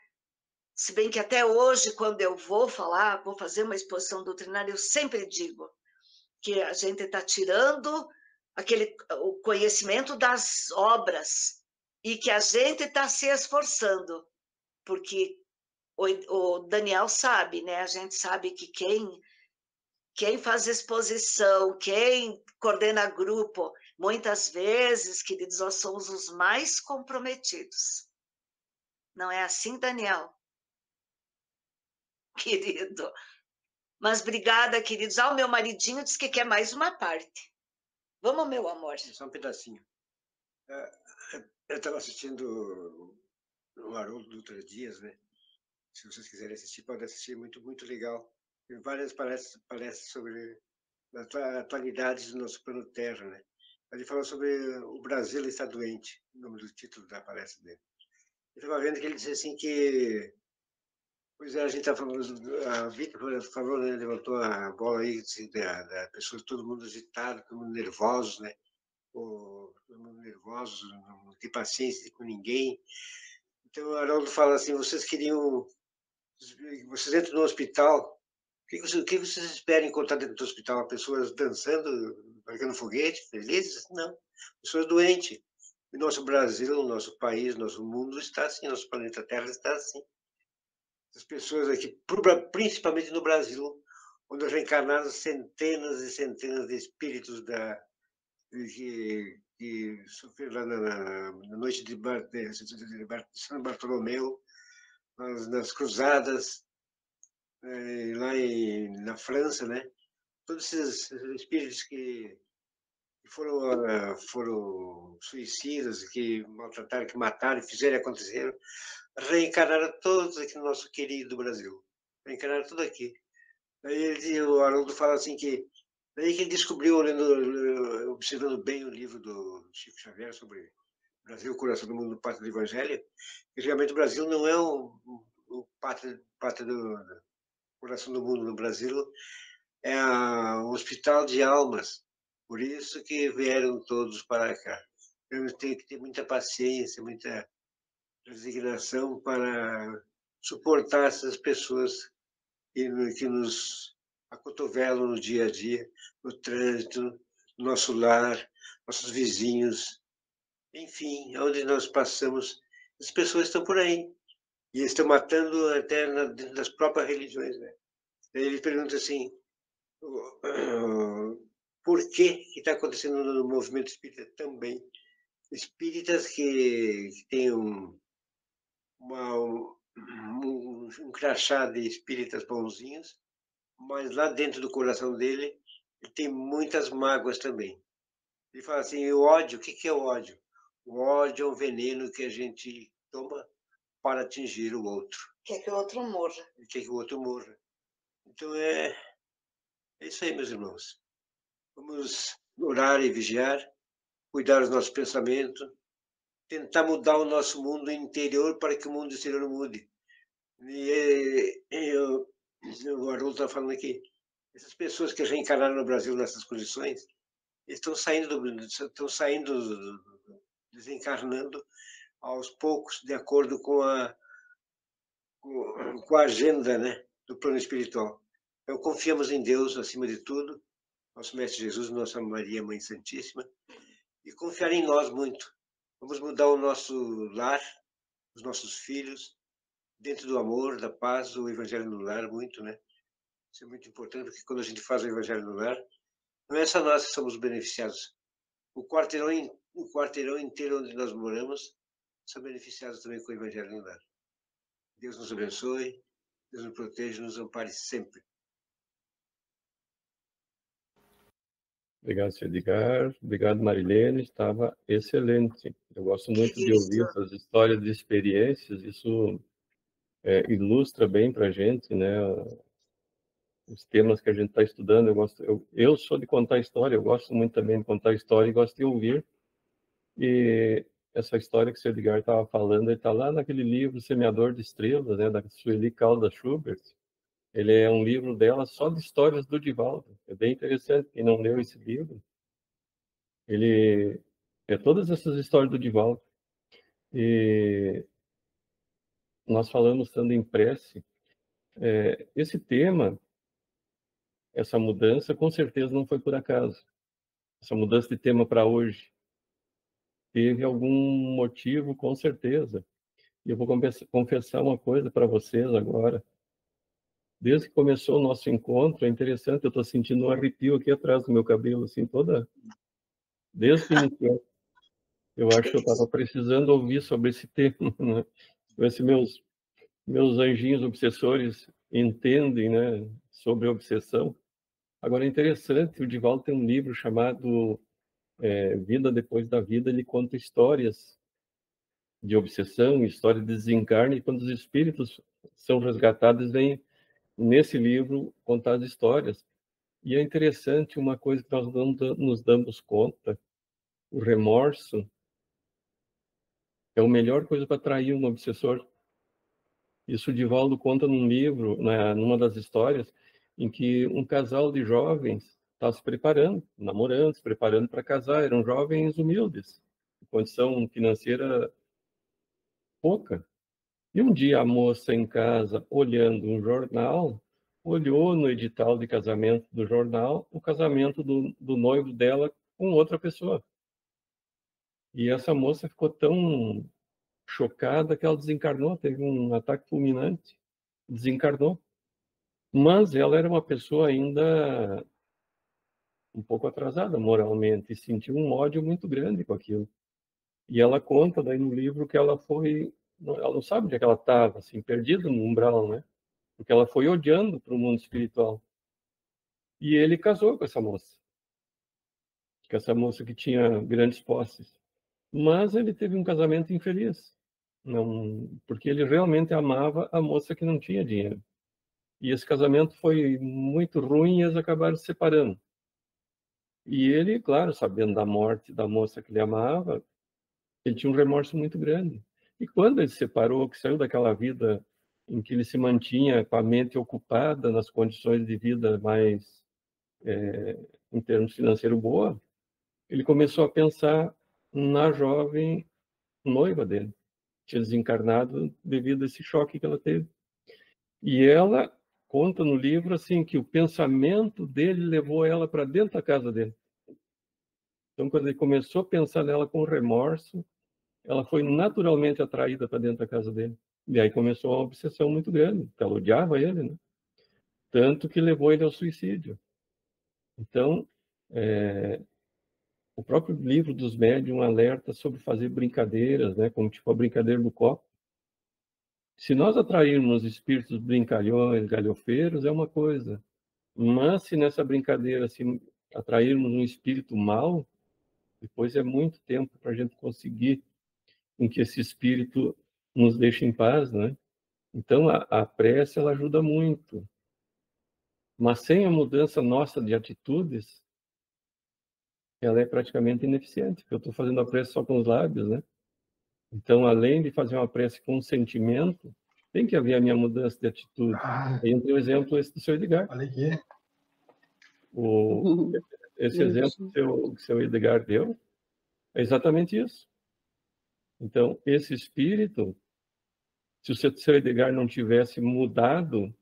Se bem que até hoje, quando eu vou falar, vou fazer uma exposição doutrinária, eu sempre digo que a gente está tirando o conhecimento das obras e que a gente está se esforçando, porque o Daniel sabe, né? A gente sabe que quem faz exposição, quem coordena grupo, muitas vezes, queridos, nós somos os mais comprometidos. Não é assim, Daniel? Querido. Mas obrigada, queridos. O meu maridinho disse que quer mais uma parte. Vamos, meu amor. Só um pedacinho. Eu estava assistindo o Haroldo Dutra Dias, né? Se vocês quiserem assistir, podem assistir, muito legal. Tem várias palestras sobre atualidades do nosso plano Terra, né? Ele falou sobre o Brasil está doente, o nome do título da palestra dele. Eu estava vendo que ele disse assim que, pois é, a gente está falando, a Vitor falou, né, levantou a bola aí assim, da pessoa, todo mundo agitado, todo mundo nervoso, né? Todo mundo nervoso, não tem paciência com ninguém. Então o Haroldo fala assim, vocês entram no hospital, o que vocês esperam encontrar dentro do hospital? Pessoas dançando, pegando foguete, felizes? Não, pessoas doentes. O nosso Brasil, o nosso país, nosso mundo está assim, nosso planeta Terra está assim. As pessoas aqui, principalmente no Brasil, onde reencarnaram centenas e centenas de espíritos que sofreram lá na noite de São Bartolomeu, nas cruzadas, lá na França, né? Todos esses espíritos que foram suicidas, que maltrataram, que mataram, fizeram e aconteceram, reencarnaram todos aqui no nosso querido Brasil. Reencarnaram tudo aqui. Aí o Haroldo fala assim que daí que ele descobriu, observando bem o livro do Chico Xavier sobre Brasil, o coração do mundo, o pátria do Evangelho, que realmente o Brasil não é o pátria do coração do mundo. No Brasil é um hospital de almas. Por isso que vieram todos para cá. Eu tenho que ter muita paciência, muita resignação para suportar essas pessoas que nos acotovelam no dia a dia, no trânsito, no nosso lar, nossos vizinhos, enfim, onde nós passamos, as pessoas estão por aí. E estão matando até dentro das próprias religiões, né? Ele pergunta assim, por que está acontecendo no movimento espírita também? Espíritas que têm um crachá de espíritas bonzinhos, mas lá dentro do coração dele, ele tem muitas mágoas também. Ele fala assim, o ódio, o que é o ódio? O ódio é um veneno que a gente toma para atingir o outro. Quer que o outro morra. Quer que o outro morra. Então é isso aí, meus irmãos. Vamos orar e vigiar, cuidar dos nossos pensamentos, tentar mudar o nosso mundo interior para que o mundo exterior mude. O Haroldo está falando aqui, essas pessoas que reencarnaram no Brasil nessas condições, estão saindo, desencarnando aos poucos, de acordo com a agenda, né, do plano espiritual. Então, confiamos em Deus acima de tudo, nosso Mestre Jesus, nossa Maria Mãe Santíssima, e confiar em nós muito. Vamos mudar o nosso lar, os nossos filhos, dentro do amor, da paz, o Evangelho no lar, muito, né? Isso é muito importante, porque quando a gente faz o Evangelho no lar, não é só nós que somos beneficiados. O quarteirão inteiro onde nós moramos são beneficiados também com o Evangelho no lar. Deus nos abençoe, Deus nos proteja, nos ampare sempre. Obrigado, Sr. Edgar. Obrigado, Marilene. Estava excelente. Eu gosto muito de ouvir essas histórias de experiências. Isso ilustra bem para a gente, né? Os temas que a gente está estudando. Eu sou de contar história. Eu gosto muito também de contar história e gosto de ouvir. E essa história que o Sr. Edgar estava falando, ele está lá naquele livro Semeador de Estrelas, né? Da Sueli Caldas Schubert. Ele é um livro dela só de histórias do Divaldo. É bem interessante. Quem não leu esse livro, ele é todas essas histórias do Divaldo. E nós falamos estando em prece, esse tema, essa mudança, com certeza não foi por acaso. Essa mudança de tema para hoje teve algum motivo, com certeza. E eu vou confessar uma coisa para vocês agora. Desde que começou o nosso encontro, é interessante, eu estou sentindo um arrepio aqui atrás do meu cabelo, assim, toda... Desde que iniciou. Eu acho que eu estava precisando ouvir sobre esse tema, né? Ver se meus anjinhos obsessores entendem, né, sobre obsessão. Agora, é interessante, o Divaldo tem um livro chamado Vida Depois da Vida, ele conta histórias de obsessão, história de desencarne, e quando os espíritos são resgatados, vêm nesse livro contar as histórias. E é interessante uma coisa que nós não nos damos conta: o remorso é a melhor coisa para atrair um obsessor. Isso o Divaldo conta num livro, numa das histórias, em que um casal de jovens está se preparando, namorando, se preparando para casar. Eram jovens humildes, condição financeira pouca. E um dia a moça em casa, olhando um jornal, olhou no edital de casamento do jornal o casamento do noivo dela com outra pessoa. E essa moça ficou tão chocada que ela desencarnou, teve um ataque fulminante, desencarnou. Mas ela era uma pessoa ainda um pouco atrasada moralmente e sentiu um ódio muito grande com aquilo. E ela conta daí no livro que ela não sabe onde é que ela estava, assim, perdida no umbral, né? Porque ela foi odiando para o mundo espiritual. E ele casou com essa moça que tinha grandes posses. Mas ele teve um casamento infeliz, não, porque ele realmente amava a moça que não tinha dinheiro. E esse casamento foi muito ruim e eles acabaram se separando. E ele, claro, sabendo da morte da moça que ele amava, ele tinha um remorso muito grande. E quando ele se separou, que saiu daquela vida em que ele se mantinha com a mente ocupada nas condições de vida mais, em termos financeiros, boa, ele começou a pensar na jovem noiva dele, que tinha desencarnado devido a esse choque que ela teve. E ela conta no livro assim que o pensamento dele levou ela para dentro da casa dele. Então, quando ele começou a pensar nela com remorso, ela foi naturalmente atraída para dentro da casa dele. E aí começou uma obsessão muito grande, porque ela odiava ele, né? Tanto que levou ele ao suicídio. Então, o próprio livro dos médiuns alerta sobre fazer brincadeiras, né? Como tipo a brincadeira do copo. Se nós atrairmos espíritos brincalhões, galhofeiros, é uma coisa. Mas se nessa brincadeira se atrairmos um espírito mau, depois é muito tempo para a gente conseguir com que esse espírito nos deixe em paz, né? Então, a prece, ela ajuda muito. Mas sem a mudança nossa de atitudes, ela é praticamente ineficiente, porque eu estou fazendo a prece só com os lábios, né? Então, além de fazer uma prece com sentimento, tem que haver a minha mudança de atitude. Aí entra o exemplo esse do seu Edgar. Esse exemplo que o seu Edgar deu é exatamente isso. Então, esse espírito, se o seu Edgar não tivesse mudado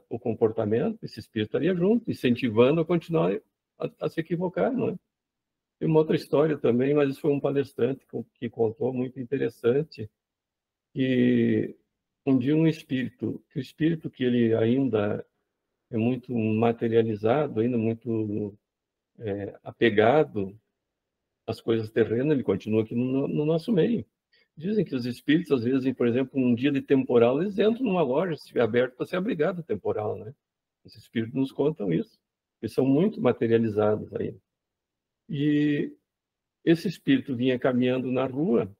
o comportamento, esse espírito estaria junto, incentivando a continuar a se equivocar, não é? Tem uma outra história também, mas isso foi um palestrante que contou, muito interessante, que um dia o espírito que ele ainda é muito materializado, ainda muito apegado às coisas terrenas, ele continua aqui no nosso meio. Dizem que os espíritos, às vezes, por exemplo, um dia de temporal, eles entram numa loja, se estiver aberto, para ser abrigado temporal, né? Os espíritos nos contam isso. Eles são muito materializados aí. E esse espírito vinha caminhando na rua,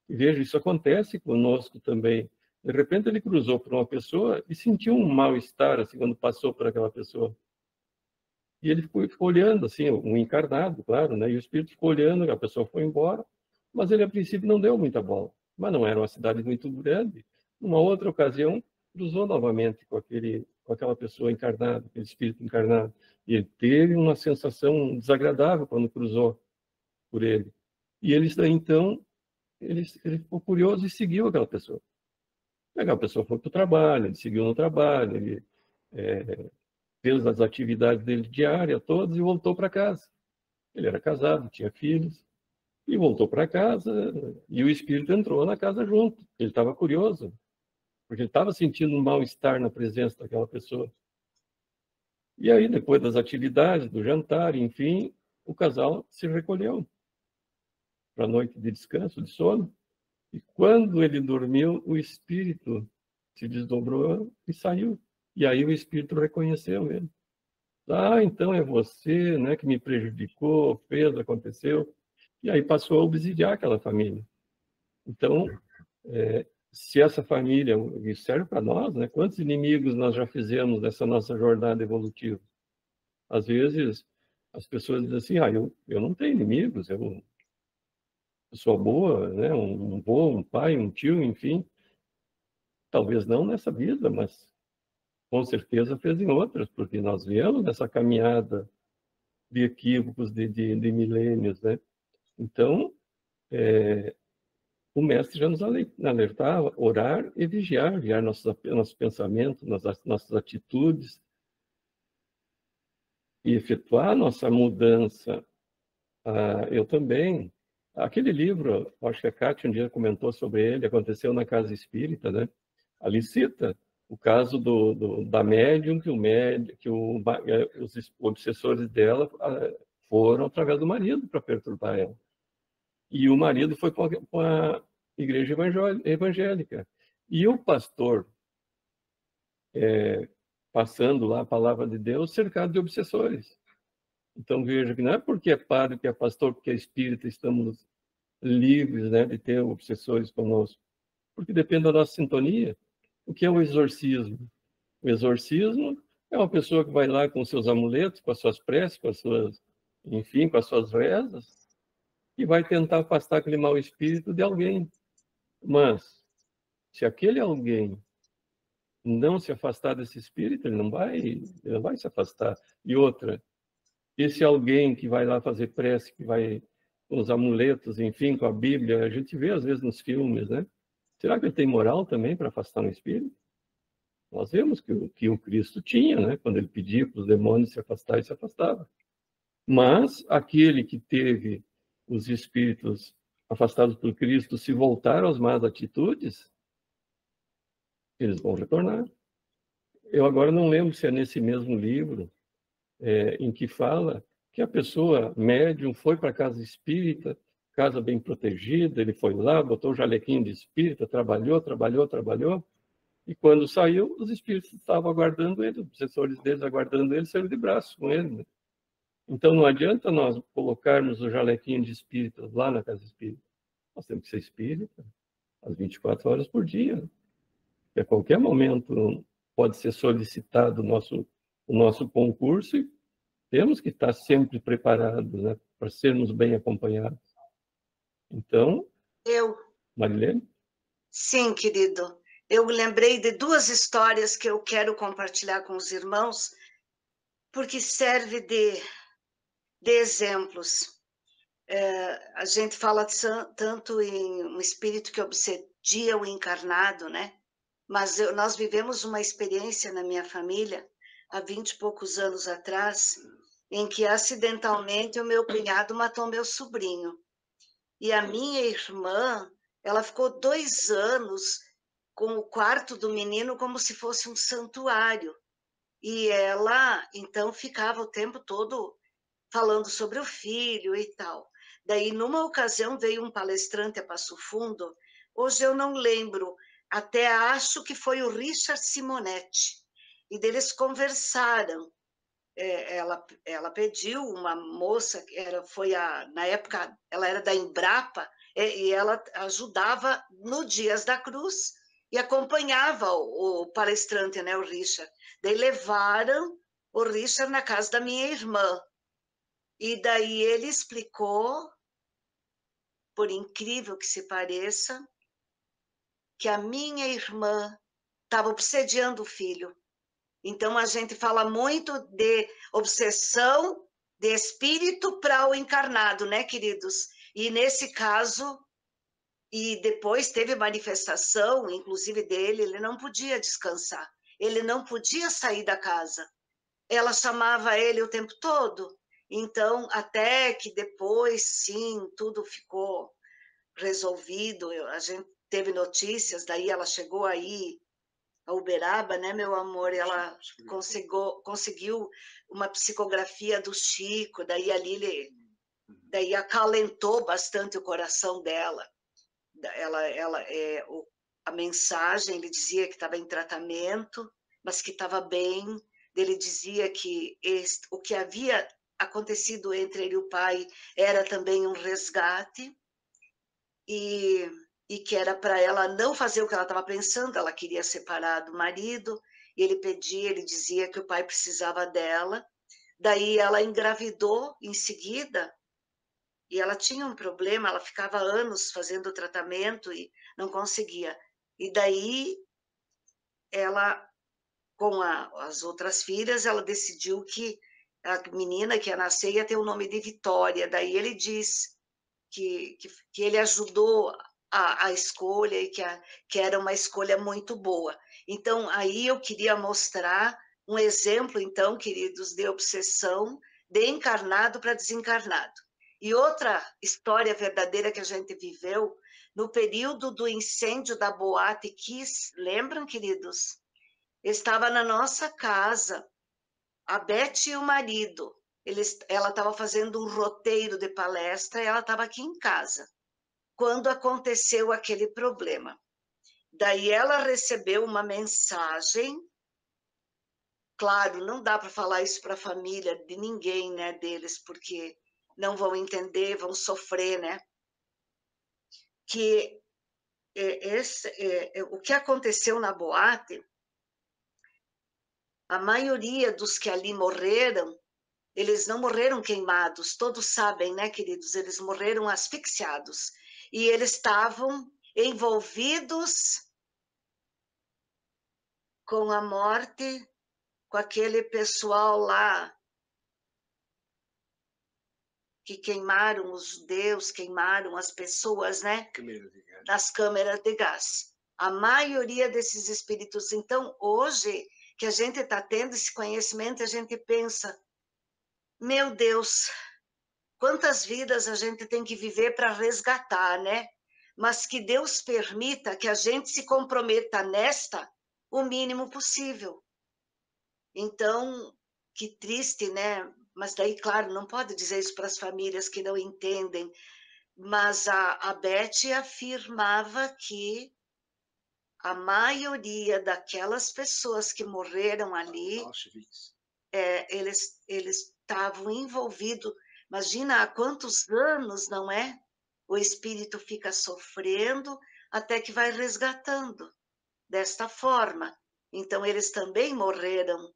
e veja, isso acontece conosco também. De repente ele cruzou por uma pessoa e sentiu um mal-estar, assim, quando passou por aquela pessoa. E ele ficou olhando, assim, um encarnado, claro, né? E o espírito ficou olhando, a pessoa foi embora, mas ele, a princípio, não deu muita bola. Mas não era uma cidade muito grande. Numa outra ocasião, cruzou novamente com aquela pessoa encarnada, aquele espírito encarnado. E ele teve uma sensação desagradável quando cruzou por ele. E ele, então, ele ficou curioso e seguiu aquela pessoa. Aquela pessoa foi para o trabalho, ele seguiu no trabalho, ele fez as atividades dele diárias todas e voltou para casa. Ele era casado, tinha filhos, e voltou para casa, e o espírito entrou na casa junto. Ele estava curioso, porque ele estava sentindo um mal-estar na presença daquela pessoa. E aí, depois das atividades, do jantar, enfim, o casal se recolheu para a noite de descanso, de sono. E quando ele dormiu, o espírito se desdobrou e saiu. E aí o espírito reconheceu ele. Ah, então é você, né, que me prejudicou, fez, aconteceu. E aí passou a obsidiar aquela família. Então, se essa família, isso serve para nós, né? Quantos inimigos nós já fizemos nessa nossa jornada evolutiva? Às vezes, as pessoas dizem assim, eu não tenho inimigos, eu sou boa, né? Um avô, um pai, um tio, enfim. Talvez não nessa vida, mas com certeza fez em outras, porque nós viemos nessa caminhada de equívocos de milênios, né? Então, o mestre já nos alertava, orar e vigiar nossos pensamentos, nossas atitudes, e efetuar nossa mudança. Eu também, aquele livro, acho que a Kátia um dia comentou sobre ele, aconteceu na Casa Espírita, né? Ali cita o caso da médium os obsessores dela foram através do marido para perturbar ela. E o marido foi para a igreja evangélica. E o pastor, passando lá a palavra de Deus, cercado de obsessores. Então veja que não é porque é padre, que é pastor, porque é espírita, estamos livres, né, de ter obsessores conosco. Porque depende da nossa sintonia. O que é o exorcismo? O exorcismo é uma pessoa que vai lá com seus amuletos, com as suas preces, enfim, com as suas rezas, e vai tentar afastar aquele mau espírito de alguém. Mas, se aquele alguém não se afastar desse espírito, ele não vai se afastar. E outra, esse alguém que vai lá fazer prece, que vai com os amuletos, enfim, com a Bíblia, a gente vê às vezes nos filmes, né? Será que ele tem moral também para afastar um espírito? Nós vemos que o Cristo tinha, né? Quando ele pedia para os demônios se afastar, ele se afastava. Mas aquele que teve os espíritos afastados por Cristo se voltar às más atitudes, eles vão retornar. Eu agora não lembro se é nesse mesmo livro em que fala que a pessoa médium foi para a casa espírita, casa bem protegida, ele foi lá, botou o jalequinho de espírita, trabalhou, e quando saiu, os espíritos estavam aguardando ele, os obsessores deles aguardando ele, saíram de braço com ele. Né? Então não adianta nós colocarmos o jalequinho de espírita lá na casa espírita. Nós temos que ser espírita às 24 horas por dia. E a qualquer momento pode ser solicitado o nosso concurso e temos que estar sempre preparados, né, para sermos bem acompanhados. Então, Marilene? Sim, querido. Eu lembrei de duas histórias que eu quero compartilhar com os irmãos, porque serve de exemplos. A gente fala tanto em um espírito que obsedia o encarnado, né? Mas nós vivemos uma experiência na minha família, há 20 e poucos anos atrás, em que acidentalmente o meu cunhado matou meu sobrinho. E a minha irmã, ela ficou 2 anos com o quarto do menino como se fosse um santuário. E ela, então, ficava o tempo todo falando sobre o filho e tal. Daí, numa ocasião, veio um palestrante a Passo Fundo, hoje eu não lembro, até acho que foi o Richard Simonetti, e deles conversaram. Ela pediu uma moça, na época, ela era da Embrapa, e ela ajudava no Dias da Cruz, e acompanhava o palestrante, né, o Richard. Daí levaram o Richard na casa da minha irmã, e daí ele explicou, por incrível que se pareça, que a minha irmã estava obsediando o filho. Então, a gente fala muito de obsessão de espírito para o encarnado, né, queridos? E nesse caso, e depois teve manifestação, inclusive dele, ele não podia descansar, ele não podia sair da casa. Ela chamava ele o tempo todo. Então, até que depois, sim, tudo ficou resolvido, a gente teve notícias, daí ela chegou aí a Uberaba, né, meu amor, ela conseguiu uma psicografia do Chico, daí daí acalentou bastante o coração dela. A mensagem, ele dizia que estava em tratamento, mas que estava bem, ele dizia que o que havia acontecido entre ele e o pai era também um resgate, e que era para ela não fazer o que ela estava pensando, ela queria separar do marido, e ele dizia que o pai precisava dela, daí ela engravidou em seguida, e ela tinha um problema, ela ficava anos fazendo tratamento e não conseguia. E daí ela, com as outras filhas, ela decidiu que a menina que ia nascer ia ter o nome de Vitória. Daí ele diz que ele ajudou a escolha e que era uma escolha muito boa. Então, aí eu queria mostrar um exemplo, então, queridos, de obsessão de encarnado para desencarnado. E outra história verdadeira que a gente viveu no período do incêndio da Boate Kiss, lembram, queridos? Estava na nossa casa, a Beth e o marido. Ela estava fazendo um roteiro de palestra e ela estava aqui em casa, quando aconteceu aquele problema. Daí ela recebeu uma mensagem, claro, não dá para falar isso para a família de ninguém, né, deles, porque não vão entender, vão sofrer, né? Que o que aconteceu na boate, a maioria dos que ali morreram, eles não morreram queimados, todos sabem, né, queridos? Eles morreram asfixiados. E eles estavam envolvidos com a morte, com aquele pessoal lá que queimaram os judeus, queimaram as pessoas, né? Nas câmeras de gás. A maioria desses espíritos. Então, hoje, que a gente está tendo esse conhecimento, a gente pensa, meu Deus, quantas vidas a gente tem que viver para resgatar, né? Mas que Deus permita que a gente se comprometa nesta o mínimo possível. Então, que triste, né? Mas daí, claro, não pode dizer isso para as famílias que não entendem. Mas a Beth afirmava que a maioria daquelas pessoas que morreram ali, eles estavam envolvidos. Imagina há quantos anos, não é? O espírito fica sofrendo até que vai resgatando desta forma. Então, eles também morreram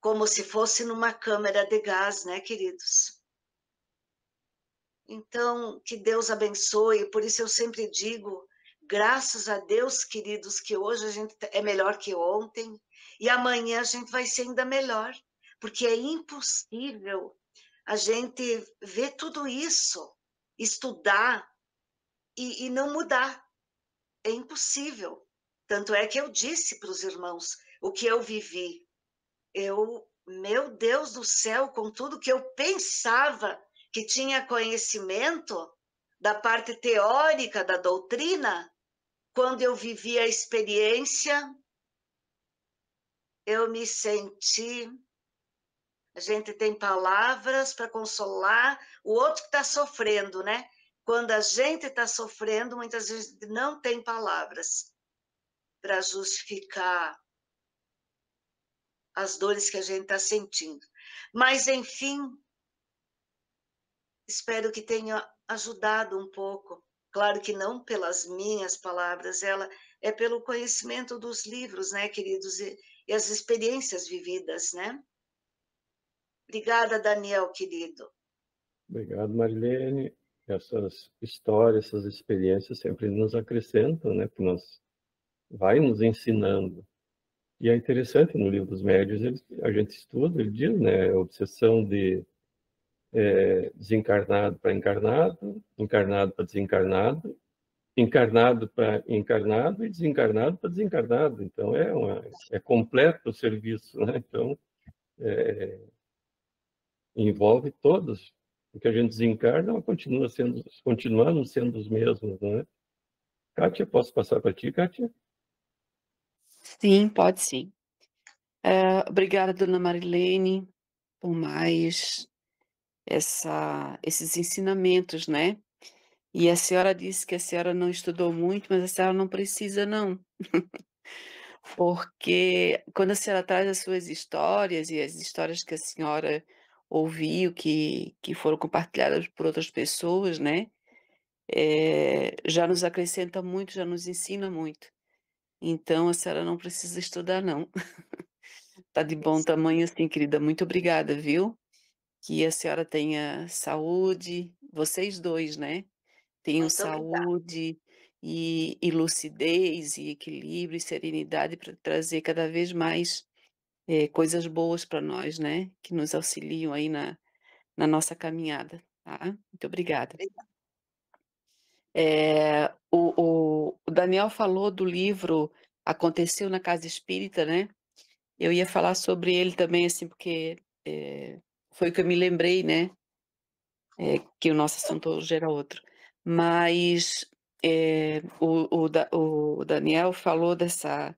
como se fosse numa câmara de gás, né, queridos? Então, que Deus abençoe, por isso eu sempre digo, graças a Deus, queridos, que hoje a gente é melhor que ontem, e amanhã a gente vai ser ainda melhor, porque é impossível a gente ver tudo isso, estudar e não mudar. É impossível. Tanto é que eu disse para os irmãos o que eu vivi. Meu Deus do céu, com tudo que eu pensava que tinha conhecimento da parte teórica da doutrina, quando eu vivi a experiência, eu me senti. A gente tem palavras para consolar o outro que está sofrendo, né? Quando a gente está sofrendo, muitas vezes não tem palavras para justificar as dores que a gente está sentindo. Mas, enfim, espero que tenha ajudado um pouco. Claro que não pelas minhas palavras, ela é pelo conhecimento dos livros, né, queridos, e as experiências vividas, né? Obrigada, Daniel, querido. Obrigado, Marilene. Essas histórias, essas experiências sempre nos acrescentam, né? Porque vai nos ensinando. E é interessante, no livro dos médiuns, a gente estuda, ele diz, né? A obsessão de desencarnado para encarnado, encarnado para desencarnado, encarnado para encarnado e desencarnado para desencarnado. Então, é completo o serviço, né? Então, envolve todos. O que a gente desencarna, continuamos sendo os mesmos, né? Kátia, posso passar para ti, Kátia? Sim, pode sim. Obrigada, dona Marilene, por mais esses ensinamentos, né? E a senhora disse que a senhora não estudou muito, mas a senhora não precisa, não. porque quando a senhora traz as suas histórias e as histórias que a senhora ouviu, que foram compartilhadas por outras pessoas, né, já nos acrescenta muito, já nos ensina muito. Então a senhora não precisa estudar não. Tá de bom tamanho assim, querida. Muito obrigada, viu. Que a senhora tenha saúde, vocês 2, né, tenham Muito obrigada. saúde e lucidez e equilíbrio e serenidade para trazer cada vez mais, coisas boas para nós, né, que nos auxiliam aí na nossa caminhada, tá. Muito obrigada. O Daniel falou do livro Aconteceu na Casa Espírita, né. Eu ia falar sobre ele também, assim, porque, foi o que eu me lembrei, né, que o nosso assunto hoje era outro. Mas, o Daniel falou dessa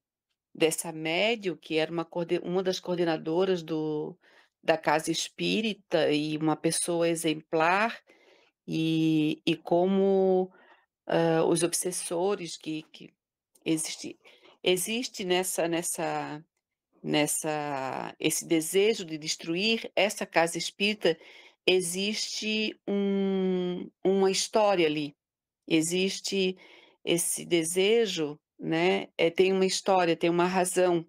médium que era uma das coordenadoras da casa espírita e uma pessoa exemplar, e como, os obsessores que existe esse desejo de destruir essa casa espírita, existe uma história ali, existe esse desejo, né, tem uma história, tem uma razão.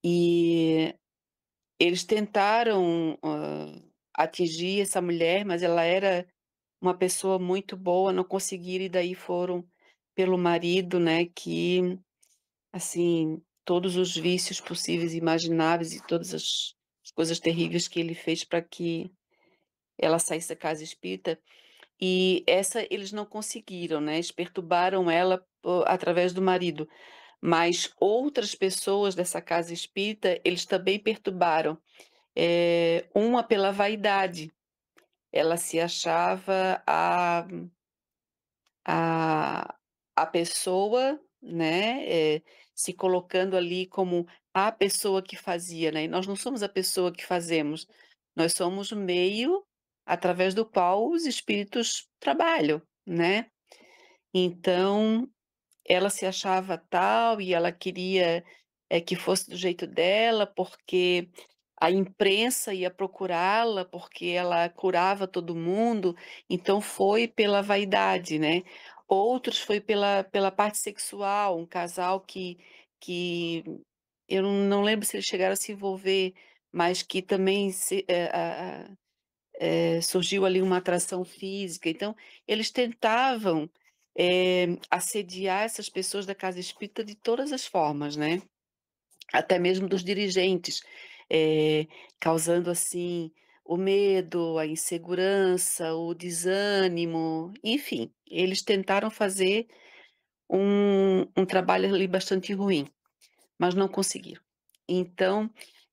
E eles tentaram, atingir essa mulher, mas ela era uma pessoa muito boa, não conseguiram e daí foram pelo marido, né, que assim, todos os vícios possíveis e imagináveis e todas as coisas terríveis que ele fez para que ela saísse da casa espírita, e essa eles não conseguiram, né, eles perturbaram ela através do marido, mas outras pessoas dessa casa espírita, eles também perturbaram, uma pela vaidade, ela se achava a a pessoa, né, se colocando ali como a pessoa que fazia, né, e nós não somos a pessoa que fazemos, nós somos o meio através do qual os espíritos trabalham, né. Então, ela se achava tal e ela queria, que fosse do jeito dela, porque a imprensa ia procurá-la, porque ela curava todo mundo, então foi pela vaidade, né. Outros foi pela parte sexual, um casal que eu não lembro se eles chegaram a se envolver, mas que também surgiu ali uma atração física, então eles tentavam, assediar essas pessoas da casa espírita de todas as formas, né, até mesmo dos dirigentes, causando assim o medo, a insegurança, o desânimo, enfim, eles tentaram fazer um trabalho ali bastante ruim, mas não conseguiram. Então,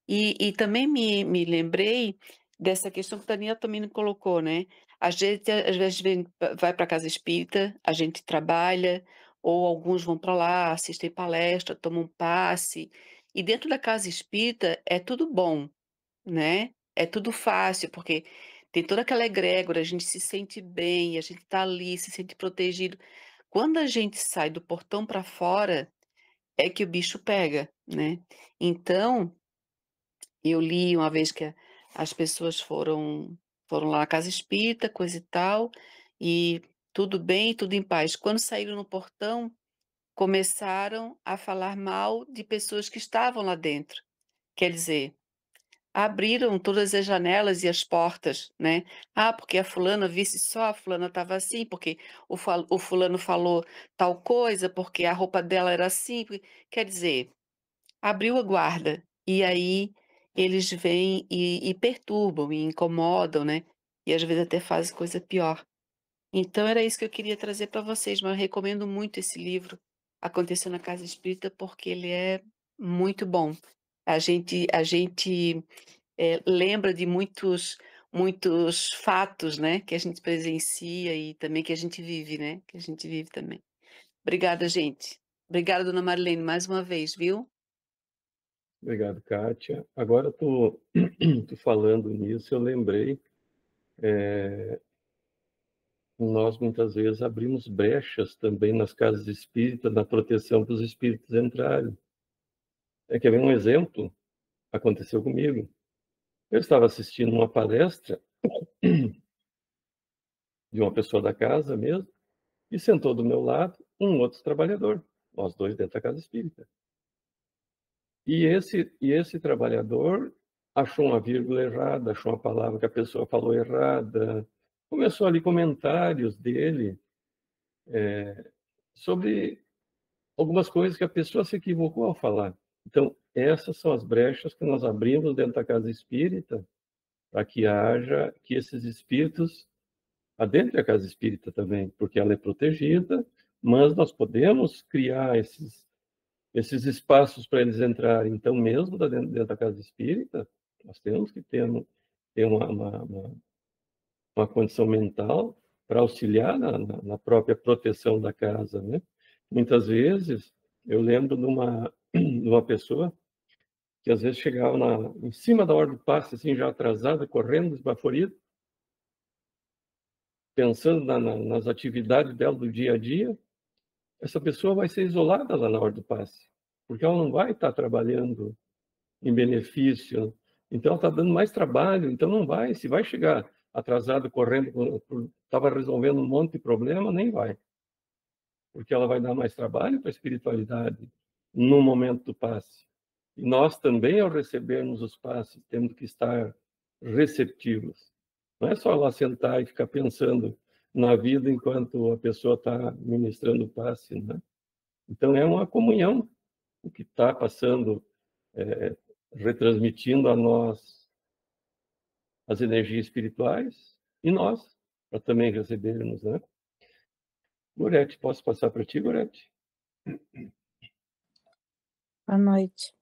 e também me lembrei dessa questão que o Daniel também me colocou, né, a gente às vezes vai para casa espírita, a gente trabalha, ou alguns vão para lá, assistem palestra, tomam passe, e dentro da casa espírita é tudo bom, né, é tudo fácil, porque tem toda aquela egrégora, a gente se sente bem, a gente está ali, se sente protegido. Quando a gente sai do portão para fora, é que o bicho pega, né. Então, eu li uma vez que as pessoas foram lá na casa espírita, coisa e tal, e tudo bem, tudo em paz. Quando saíram no portão, começaram a falar mal de pessoas que estavam lá dentro. Quer dizer, abriram todas as janelas e as portas, né. "Ah, porque a fulana visse só, a fulana estava assim, porque o fulano falou tal coisa, porque a roupa dela era assim", quer dizer, abriu a guarda, e aí eles vêm e perturbam, e incomodam, né, e às vezes até fazem coisa pior. Então era isso que eu queria trazer para vocês, mas eu recomendo muito esse livro, Aconteceu na Casa Espírita, porque ele é muito bom. A gente, lembra de muitos fatos, né, que a gente presencia e também que a gente vive, né, que a gente vive também. Obrigada, gente. Obrigada, dona Marlene, mais uma vez, viu? Obrigado, Kátia. Agora tu falando nisso, eu lembrei nós muitas vezes abrimos brechas também nas casas espíritas, na proteção para os espíritos entrarem. Quer ver um exemplo? Aconteceu comigo. Eu estava assistindo uma palestra de uma pessoa da casa mesmo, e sentou do meu lado um outro trabalhador, nós dois dentro da casa espírita. E esse trabalhador achou uma vírgula errada, achou uma palavra que a pessoa falou errada, começou ali comentários dele sobre algumas coisas que a pessoa se equivocou ao falar. Então, essas são as brechas que nós abrimos dentro da casa espírita para que esses espíritos adentrem a casa espírita também, porque ela é protegida, mas nós podemos criar esses espaços para eles entrarem. Então, mesmo dentro da casa espírita, nós temos que ter uma condição mental para auxiliar na própria proteção da casa, né? Muitas vezes, eu lembro de uma pessoa que às vezes chegava em cima da hora do passe, assim, já atrasada, correndo, esbaforida, pensando nas atividades dela do dia a dia. Essa pessoa vai ser isolada lá na hora do passe, porque ela não vai estar trabalhando em benefício, então ela está dando mais trabalho, então não vai, se vai chegar atrasado, correndo, estava resolvendo um monte de problema, nem vai, porque ela vai dar mais trabalho para a espiritualidade no momento do passe. E nós também, ao recebermos os passes, temos que estar receptivos. Não é só lá sentar e ficar pensando na vida enquanto a pessoa está ministrando o passe, né? Então, é uma comunhão o que está passando, retransmitindo a nós as energias espirituais e nós, para também recebermos, né? Gorete, posso passar para ti, Gorete? Boa noite.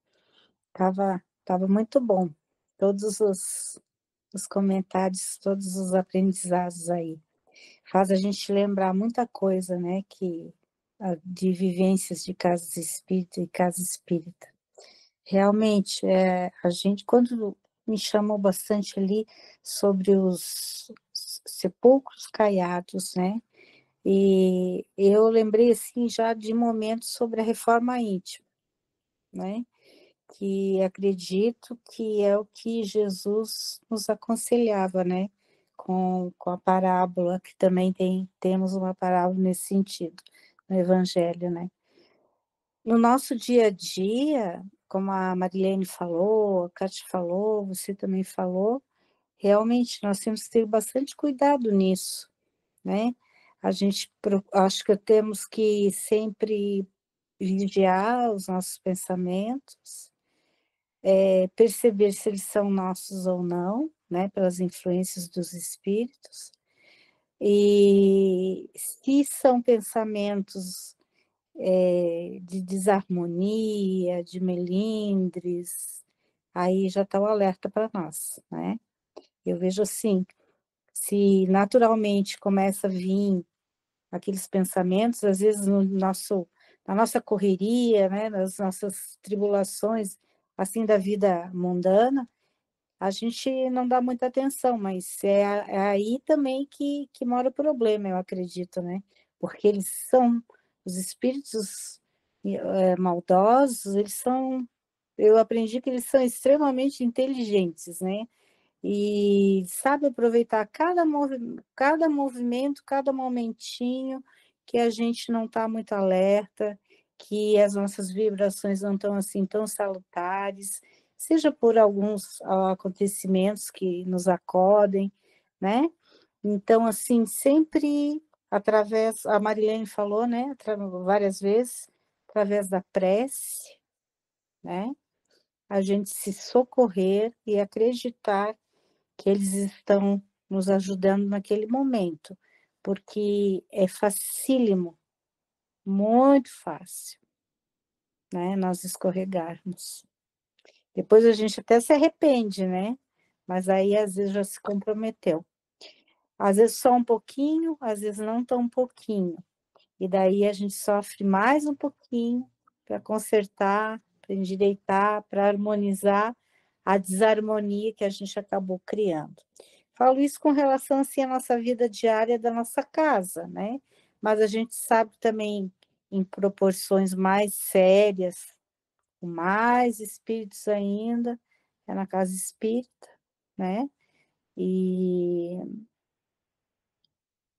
Tava muito bom. Todos os comentários, todos os aprendizados aí. Faz a gente lembrar muita coisa, né? De vivências de casas espírita e casa espírita. Realmente, a gente, quando me chamou bastante ali sobre os sepulcros caiados, né? E eu lembrei, assim, já de momentos sobre a reforma íntima, né? Que acredito que é o que Jesus nos aconselhava, né? Com a parábola, que também temos uma parábola nesse sentido, no Evangelho, né? No nosso dia a dia, como a Marilene falou, a Cátia falou, você também falou, realmente nós temos que ter bastante cuidado nisso, né? Acho que temos que sempre vigiar os nossos pensamentos, perceber se eles são nossos ou não, né? Pelas influências dos espíritos, e se são pensamentos de desarmonia, de melindres, aí já está o alerta para nós, né? Eu vejo assim, se naturalmente começa a vir aqueles pensamentos, às vezes na nossa correria, né, nas nossas tribulações, assim, da vida mundana, a gente não dá muita atenção, mas é aí também que mora o problema, eu acredito, né? Porque os espíritos maldosos, eu aprendi que eles são extremamente inteligentes, né? E sabe aproveitar cada movimento, cada momentinho que a gente não está muito alerta, que as nossas vibrações não estão assim tão salutares, seja por alguns acontecimentos que nos acodem, né? Então, assim, sempre a Marilene falou, né, várias vezes, através da prece, né? A gente se socorrer e acreditar que eles estão nos ajudando naquele momento, porque é facílimo, muito fácil, né, nós escorregarmos. Depois a gente até se arrepende, né? Mas aí às vezes já se comprometeu. Às vezes só um pouquinho, às vezes não tão um pouquinho. E daí a gente sofre mais um pouquinho para consertar, para endireitar, para harmonizar a desarmonia que a gente acabou criando. Falo isso com relação, assim, à nossa vida diária da nossa casa, né? Mas a gente sabe também, em proporções mais sérias, com mais espíritos ainda, é na casa espírita, né? E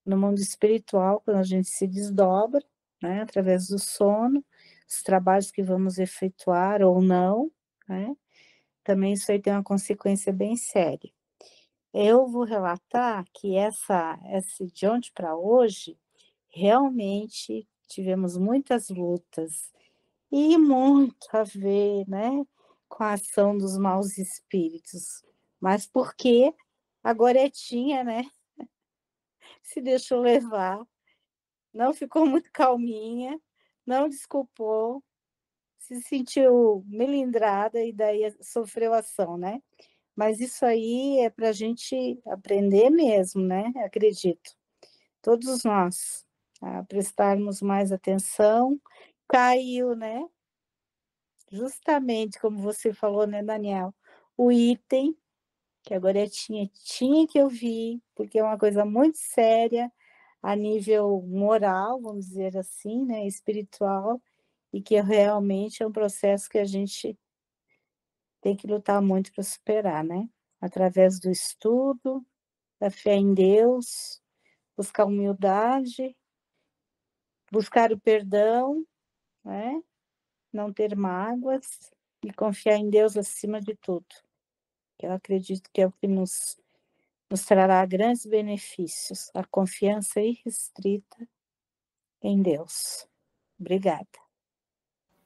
no mundo espiritual, quando a gente se desdobra, né, através do sono, os trabalhos que vamos efetuar ou não, né? Também isso aí tem uma consequência bem séria. Eu vou relatar que esse de ontem para hoje, realmente tivemos muitas lutas e muito a ver, né, com a ação dos maus espíritos. Mas porque a Goretinha, né, se deixou levar, não ficou muito calminha, não desculpou, se sentiu melindrada e daí sofreu ação, né? Mas isso aí é para a gente aprender mesmo, né? Acredito. Todos nós, a prestarmos mais atenção. Caiu, né? Justamente como você falou, né, Daniel? O item que agora eu tinha que ouvir, porque é uma coisa muito séria a nível moral, vamos dizer assim, né? Espiritual, e que realmente é um processo que a gente tem que lutar muito para superar, né? Através do estudo, da fé em Deus, buscar humildade, buscar o perdão, né? Não ter mágoas e confiar em Deus acima de tudo. Eu acredito que é o que nos trará grandes benefícios, a confiança irrestrita em Deus. Obrigada.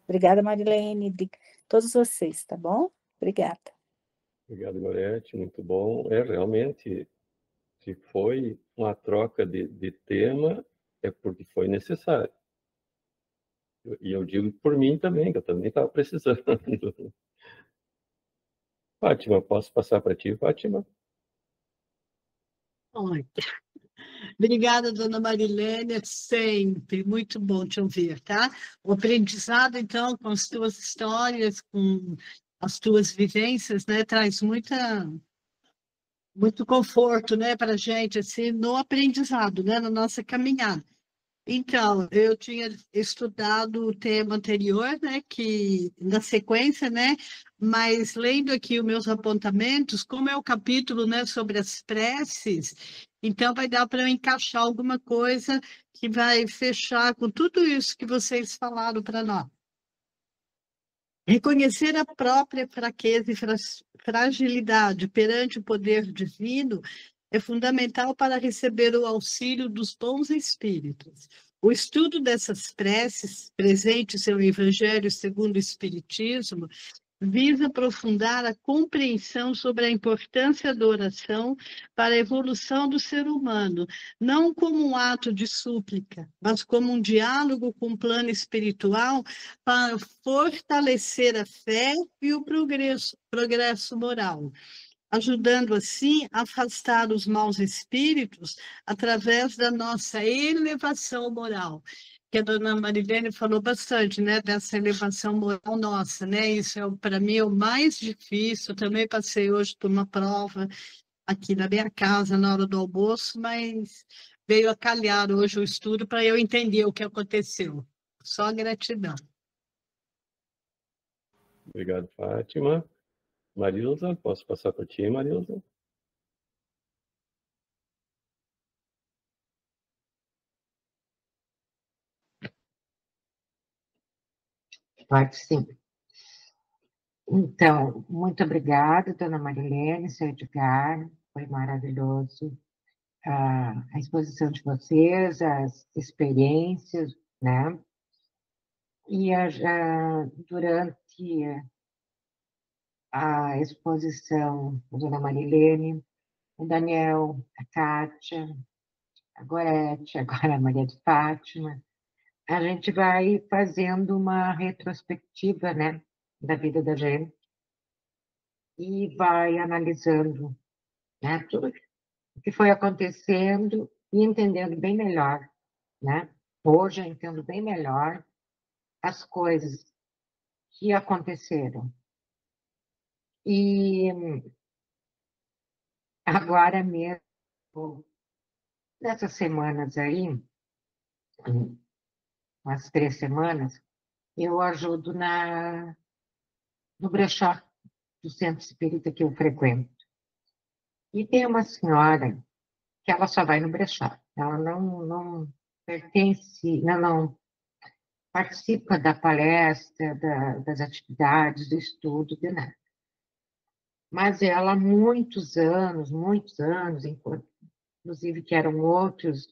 Obrigada, Marilene, de todos vocês, tá bom? Obrigada. Obrigado, Gorete, muito bom. Realmente, se foi uma troca de tema, é porque foi necessário. E eu digo por mim também, que eu também estava precisando. Fátima, posso passar para ti, Fátima? Oi. Obrigada, dona Marilene, é sempre muito bom te ouvir, tá? O aprendizado, então, com as tuas histórias, com as tuas vivências, né, traz muito conforto, né, para a gente, assim, no aprendizado, né, na nossa caminhada. Então, eu tinha estudado o tema anterior, né, que na sequência, né, mas lendo aqui os meus apontamentos, como é o capítulo, né, sobre as preces, então vai dar para eu encaixar alguma coisa que vai fechar com tudo isso que vocês falaram para nós. Reconhecer a própria fraqueza e fragilidade perante o poder divino é fundamental para receber o auxílio dos bons espíritos. O estudo dessas preces, presentes no Evangelho segundo o Espiritismo, visa aprofundar a compreensão sobre a importância da oração para a evolução do ser humano, não como um ato de súplica, mas como um diálogo com o plano espiritual para fortalecer a fé e o progresso moral, ajudando assim a afastar os maus espíritos através da nossa elevação moral. Que a dona Marilene falou bastante, né, dessa elevação moral nossa, né? Isso é para mim o mais difícil. Eu também passei hoje por uma prova aqui na minha casa na hora do almoço, mas veio a calhar hoje o estudo para eu entender o que aconteceu. Só gratidão. Obrigado, Fátima. Marilza, posso passar para ti, Marilza? Pode sim. Então, muito obrigada, dona Marilene, seu Edgar, foi maravilhoso a exposição de vocês, as experiências, né? E durante a exposição da dona Marilene, o Daniel, a Kátia, a Gorete, agora a Maria de Fátima, a gente vai fazendo uma retrospectiva, né, da vida da gente e vai analisando, né, tudo o que foi acontecendo e entendendo bem melhor, né? Hoje eu entendo bem melhor as coisas que aconteceram. E agora mesmo, nessas semanas aí, umas 3 semanas, eu ajudo no brechó do centro espírita que eu frequento. E tem uma senhora que ela só vai no brechó. Ela não pertence, não participa da palestra, das atividades, do estudo, de nada. Mas ela, há muitos anos, inclusive que eram outros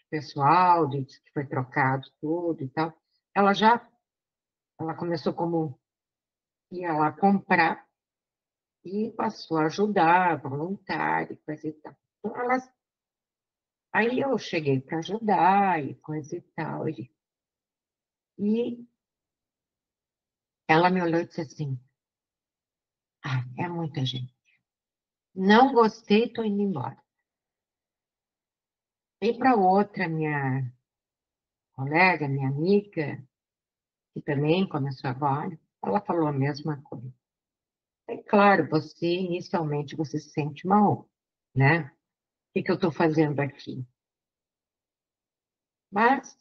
pessoal, que foi trocado tudo e tal, ela começou como ia lá comprar e passou a ajudar, voluntária, coisa e tal. Então, aí eu cheguei para ajudar e coisa e tal. E ela me olhou e disse assim, é muita gente. Não gostei, estou indo embora. E para outra, minha colega, minha amiga, que também começou agora, ela falou a mesma coisa. É claro, inicialmente, você se sente mal, né? O que eu estou fazendo aqui? Mas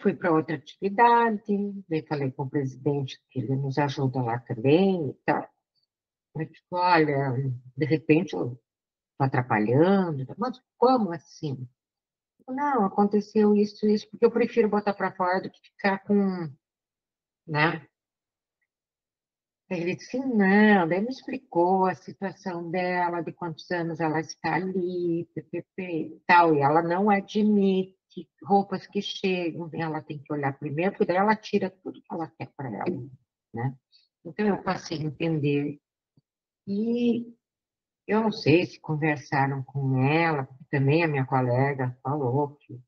fui para outra atividade, daí falei com o presidente que ele nos ajuda lá também e tal. Eu digo, olha, de repente eu estou atrapalhando, mas como assim? Não, aconteceu isso, porque eu prefiro botar para fora do que ficar com, né? Ele disse, não, daí me explicou a situação dela, de quantos anos ela está ali, e tal, e ela não admite roupas que chegam, ela tem que olhar primeiro, porque daí ela tira tudo que ela quer para ela, né? Então, eu passei a entender, e eu não sei se conversaram com ela, porque também a minha colega falou que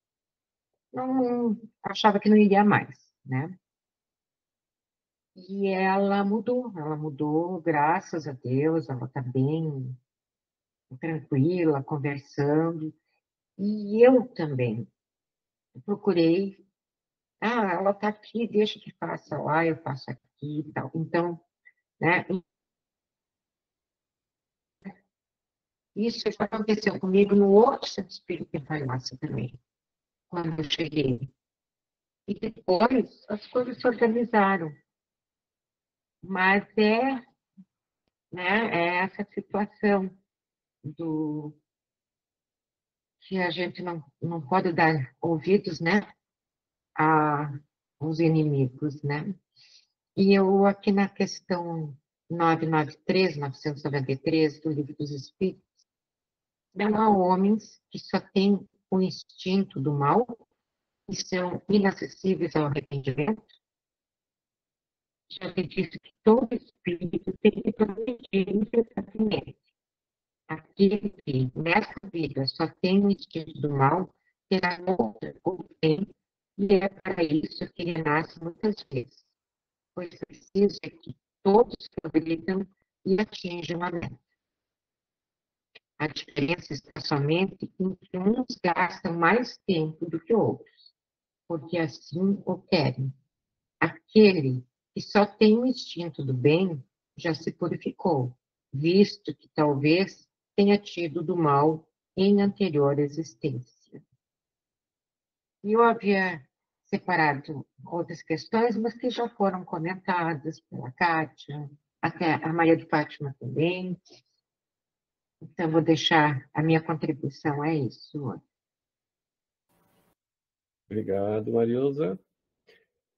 não achava que não iria mais, né? E ela mudou, graças a Deus, ela está bem tranquila, conversando. E eu também procurei, ela está aqui, deixa que faça lá, eu faço aqui e tal. Então, né, isso já aconteceu comigo no outro centro espírita em farmácia também, quando eu cheguei. E depois as coisas se organizaram. Mas é essa situação que a gente não pode dar ouvidos, né, aos inimigos, né? E eu, aqui na questão 993 do Livro dos Espíritos, não há homens que só têm o instinto do mal e são inacessíveis ao arrependimento. Já se disse que todo espírito tem que progredir incessantemente. Aquele que, nessa vida, só tem o instinto do mal, terá outra ou tem, e é para isso que ele nasce muitas vezes, pois precisa que todos progridam e atinjam a meta. A diferença está somente em que uns gastam mais tempo do que outros, porque assim o querem. Aquele que só tem o instinto do bem já se purificou, visto que talvez tenha tido do mal em anterior existência. E eu havia separado outras questões, mas que já foram comentadas pela Kátia, até a Maria de Fátima também. Então, vou deixar a minha contribuição a isso. Obrigado, Marilza.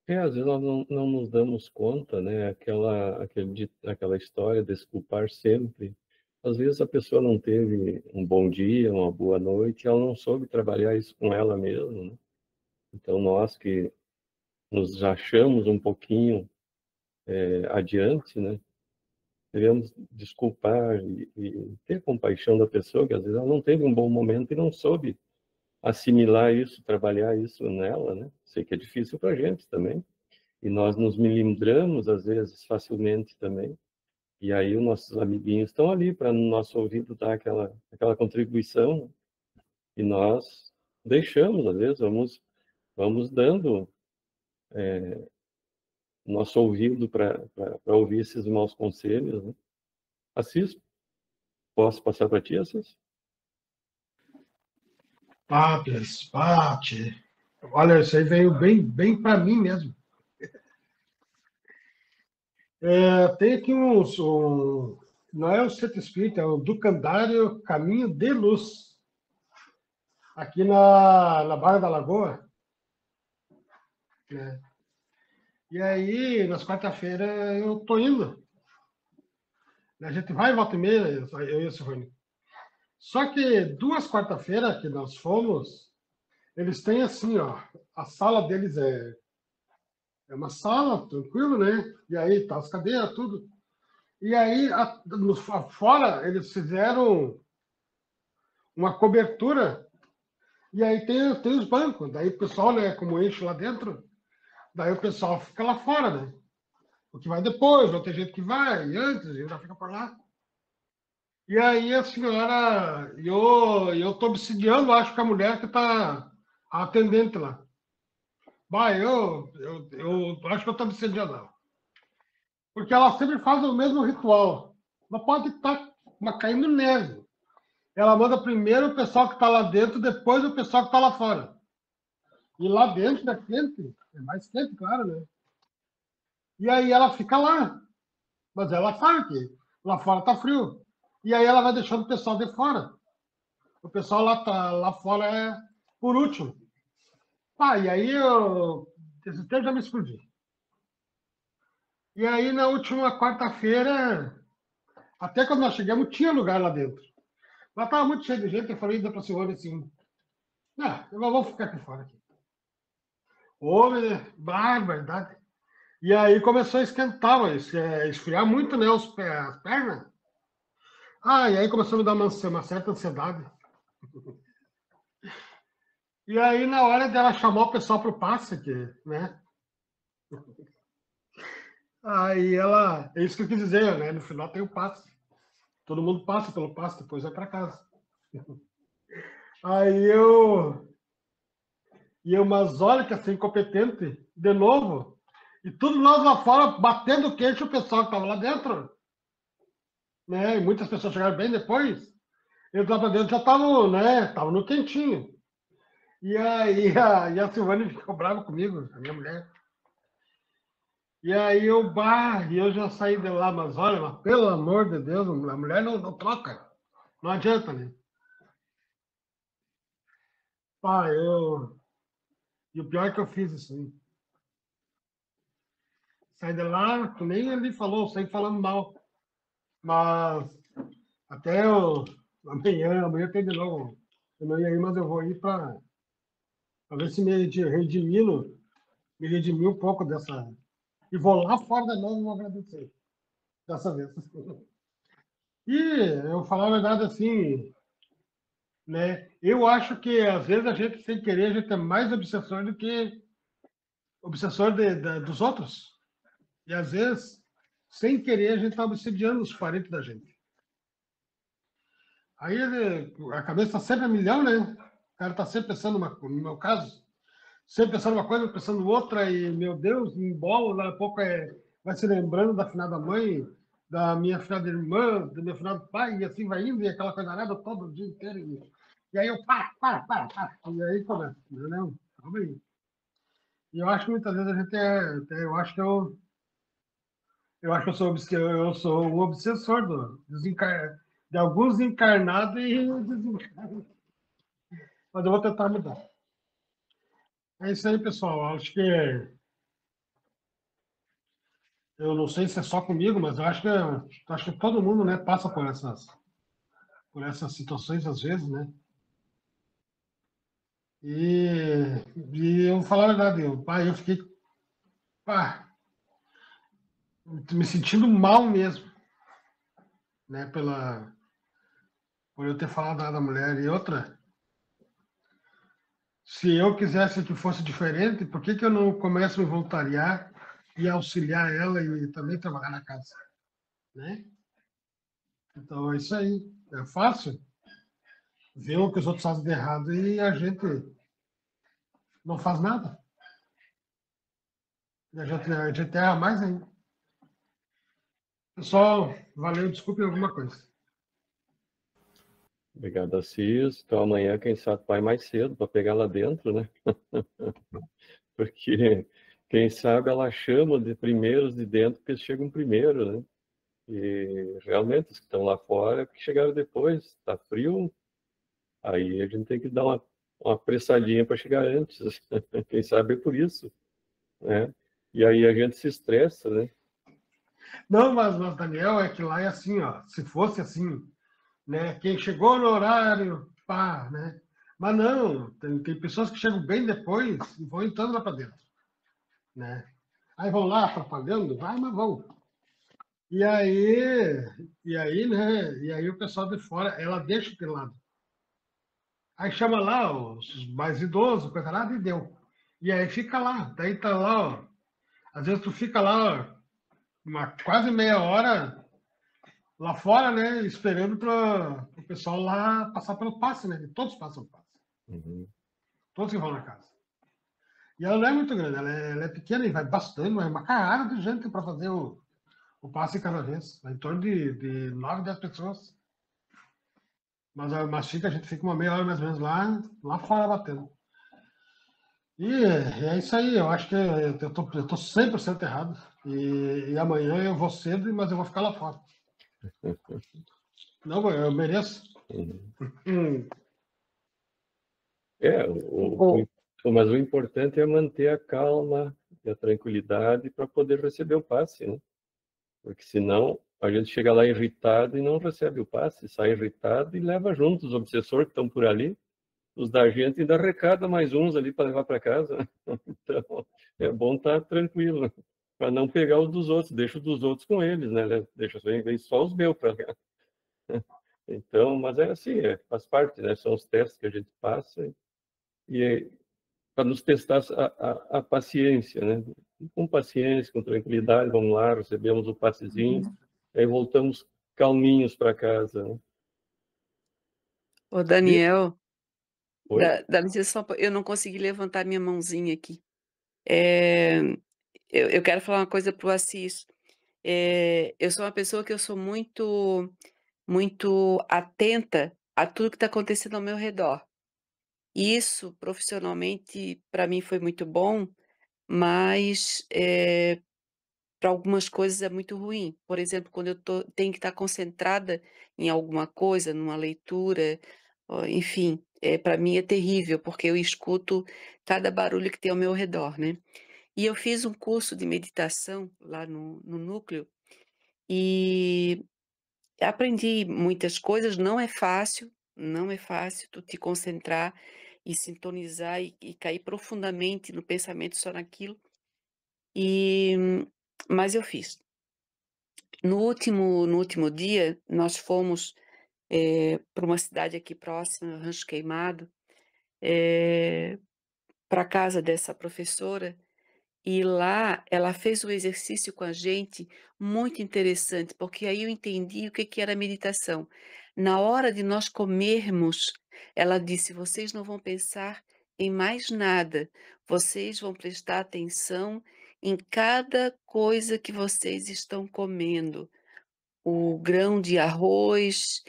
Às vezes nós não nos damos conta, né? Aquela história de desculpar sempre. Às vezes a pessoa não teve um bom dia, uma boa noite, ela não soube trabalhar isso com ela mesma, né? Então, nós que nos achamos um pouquinho adiante, né? Devemos desculpar e ter compaixão da pessoa, que às vezes ela não teve um bom momento e não soube assimilar isso, trabalhar isso nela, né? Sei que é difícil para a gente também. E nós nos melindramos, às vezes, facilmente também. E aí os nossos amiguinhos estão ali para no nosso ouvido dar aquela contribuição. E nós deixamos, às vezes, vamos dando nosso ouvido para ouvir esses maus conselhos, né? Assis, Posso passar para ti, Assis? Pati, olha, isso aí veio bem para mim mesmo. Tem aqui não é o Centro Espírita, é o Ducandário Caminho de Luz, aqui na Barra da Lagoa, né? E aí, nas quarta-feiras, eu tô indo. A gente vai, volta e meia, eu e o Silvânia. Só que 2 quarta-feiras que nós fomos, eles têm assim, ó, a sala deles é uma sala, tranquilo, né? E aí tá as cadeiras, tudo. E aí, fora, eles fizeram uma cobertura, e aí tem os bancos. Daí o pessoal, né, como enche lá dentro, daí o pessoal fica lá fora, né? O que vai depois, vai ter gente que vai, e antes, e já fica por lá. E aí a senhora, eu tô obsidiando, acho que a mulher que tá a atendente lá. Vai, eu acho que eu tô obsidiando ela. Porque ela sempre faz o mesmo ritual. Não pode estar caindo neve. Ela manda primeiro o pessoal que está lá dentro, depois o pessoal que está lá fora. E lá dentro é quente, é mais quente, claro, né? E aí ela fica lá. Mas ela sabe que lá fora tá frio. E aí ela vai deixando o pessoal de fora. O pessoal lá fora é por último. E aí esse tempo já me explodi. E aí na última quarta-feira, até quando nós chegamos, tinha lugar lá dentro. Lá estava muito cheio de gente, eu falei ainda para a senhora assim, não, eu vou ficar aqui fora. Aqui. Homem, barbaridade. E aí começou a esquentar, esfriar muito, né, as pernas. E aí começou a me dar uma certa ansiedade. E aí, na hora dela chamar o pessoal para o passe, né? Aí ela, é isso que eu quis dizer, né? No final tem o passe. Todo mundo passa pelo passe, depois vai para casa. Aí mas olha que assim, incompetente, de novo. E tudo nós lá fora, batendo queixo, o pessoal que estava lá dentro. Né? E muitas pessoas chegaram bem depois. Eles lá para dentro já estavam, né? Estavam no quentinho. E aí a Silvânia ficou brava comigo, a minha mulher. E aí eu já saí de lá, mas olha, mas, pelo amor de Deus, a mulher não troca. Não adianta, né? E o pior é que eu fiz isso aí. Saí de lá, que nem ele falou, saí falando mal. Mas até amanhã tem de novo. Eu não ia ir, mas eu vou ir para ver se me redimir um pouco dessa. E vou lá fora de novo e vou agradecer. Dessa vez. E eu falar a verdade assim, né? Eu acho que às vezes a gente, sem querer, a gente é mais obsessor do que obsessor dos outros. E às vezes, sem querer, a gente está obsediando os parentes da gente. Aí a cabeça está sempre a milhão, né? O cara está sempre pensando, no meu caso, sempre pensando uma coisa, pensando outra, e, meu Deus, embola, daqui a pouco vai se lembrando da finada mãe, da minha finada irmã, do meu finado pai, e assim vai indo, e aquela coisa nada todo o dia inteiro. E aí eu, para. E aí começa, não, calma aí. E eu acho que muitas vezes a gente eu acho que eu sou um obsessor de alguns encarnados e desencarnados. Mas eu vou tentar mudar. É isso aí, pessoal. Eu não sei se é só comigo, mas eu acho que todo mundo, né, passa por essas situações às vezes, né? E eu vou falar a verdade, eu fiquei me sentindo mal mesmo, né, por eu ter falado da mulher. E outra, se eu quisesse que fosse diferente, por que eu não começo a me voluntariar e auxiliar ela e também trabalhar na casa, né? Então é isso aí. É fácil ver o que os outros fazem de errado e a gente não faz nada. E a gente erra mais ainda. Pessoal, valeu, desculpe alguma coisa. Obrigado, Assis. Então amanhã, quem sabe, vai mais cedo para pegar lá dentro, né? Porque, quem sabe, ela chama de primeiros de dentro, porque eles chegam primeiro, né? E realmente, os que estão lá fora, que chegaram depois, está frio, aí a gente tem que dar uma apressadinha para chegar antes. Quem sabe é por isso, né? E aí a gente se estressa, né? Não, mas Daniel, é que lá é assim, ó. Se fosse assim, né? Quem chegou no horário, pá, né? Mas não, tem pessoas que chegam bem depois e vão entrando lá para dentro, né? Aí vão lá atrapalhando, vai, mas vão. E aí, né? E aí o pessoal de fora, ela deixa de lado. Aí chama lá os mais idosos, coisa lá, e deu. E aí fica lá. Daí tá lá, ó. Às vezes tu fica lá, ó, uma quase meia hora lá fora, né? Esperando para o pessoal lá passar pelo passe, né? Todos passam pelo passe. Uhum. Todos que vão na casa. E ela não é muito grande, ela é pequena e vai bastante, mas é uma carrada de gente para fazer o passe cada vez. Em torno de 9, 10 pessoas. Mas fica, a gente fica uma meia hora mais ou menos lá fora batendo. E é isso aí, eu acho que eu tô 100% errado. E amanhã eu vou cedo, mas eu vou ficar lá fora. Não, eu mereço. Uhum. Mas o importante é manter a calma e a tranquilidade para poder receber o passe, né? Porque senão a gente chega lá irritado e não recebe o passe, sai irritado e leva junto os obsessores que estão por ali, os da gente, e dá recado a mais uns ali para levar para casa. Então, é bom estar tranquilo, para não pegar os dos outros, deixa os dos outros com eles, né? Deixa só os meus para cá. Então, mas é assim, faz parte, né? São os testes que a gente passa e para nos testar a paciência, né? E com paciência, com tranquilidade, vamos lá, recebemos o passezinho, aí voltamos calminhos para casa, né? Ô, Daniel, Oi? dá licença, eu não consegui levantar minha mãozinha aqui. É, eu quero falar uma coisa para o Assis. Eu sou uma pessoa que eu sou muito atenta a tudo que está acontecendo ao meu redor. E isso, profissionalmente, para mim foi muito bom, mas para algumas coisas é muito ruim. Por exemplo, quando tenho que estar concentrada em alguma coisa, numa leitura, enfim, para mim é terrível, porque eu escuto cada barulho que tem ao meu redor, né? E eu fiz um curso de meditação lá no núcleo e aprendi muitas coisas. Não é fácil tu te concentrar e sintonizar e cair profundamente no pensamento só naquilo. Mas eu fiz. No último dia, nós fomos para uma cidade aqui próxima, Rancho Queimado, para a casa dessa professora, e lá ela fez um exercício com a gente muito interessante, porque aí eu entendi o que que era meditação. Na hora de nós comermos, ela disse: vocês não vão pensar em mais nada, vocês vão prestar atenção em cada coisa que vocês estão comendo. O grão de arroz,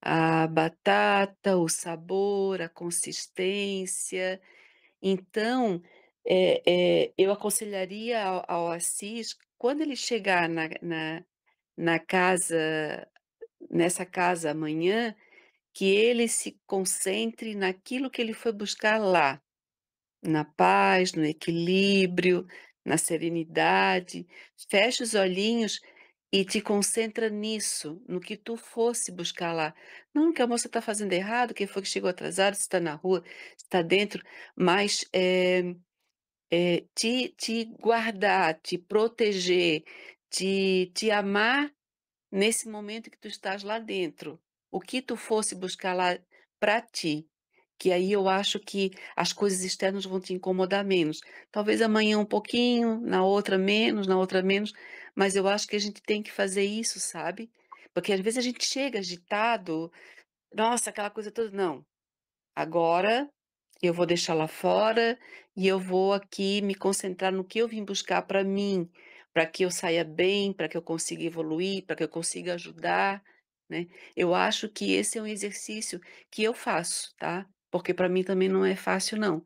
a batata, o sabor, a consistência. Então, eu aconselharia ao Assis, quando ele chegar na casa, nessa casa amanhã, que ele se concentre naquilo que ele foi buscar lá, na paz, no equilíbrio, na serenidade. Fecha os olhinhos e te concentra nisso, no que tu fosse buscar lá. Não que a moça está fazendo errado, quem foi que chegou atrasado, se está na rua, se está dentro, mas te guardar, te proteger, te amar nesse momento que tu estás lá dentro. O que tu fosse buscar lá para ti, que aí eu acho que as coisas externas vão te incomodar menos. Talvez amanhã um pouquinho, na outra menos, mas eu acho que a gente tem que fazer isso, sabe? Porque às vezes a gente chega agitado, nossa, aquela coisa toda. Não, agora eu vou deixar lá fora e eu vou aqui me concentrar no que eu vim buscar para mim, para que eu saia bem, para que eu consiga evoluir, para que eu consiga ajudar, né. Eu acho que esse é um exercício que eu faço, tá, porque para mim também não é fácil não,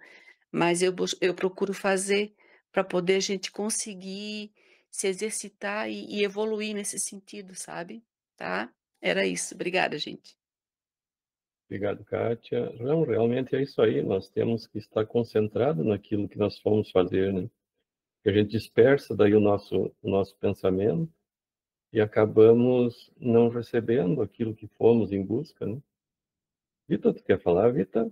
mas eu procuro fazer para poder a gente conseguir se exercitar e evoluir nesse sentido, sabe, tá. Era isso, obrigada gente. Obrigado, Kátia. Não, realmente é isso aí, nós temos que estar concentrado naquilo que nós fomos fazer, né? Que a gente dispersa daí o nosso pensamento e acabamos não recebendo aquilo que fomos em busca, né? Vitor, tu quer falar, Vitor?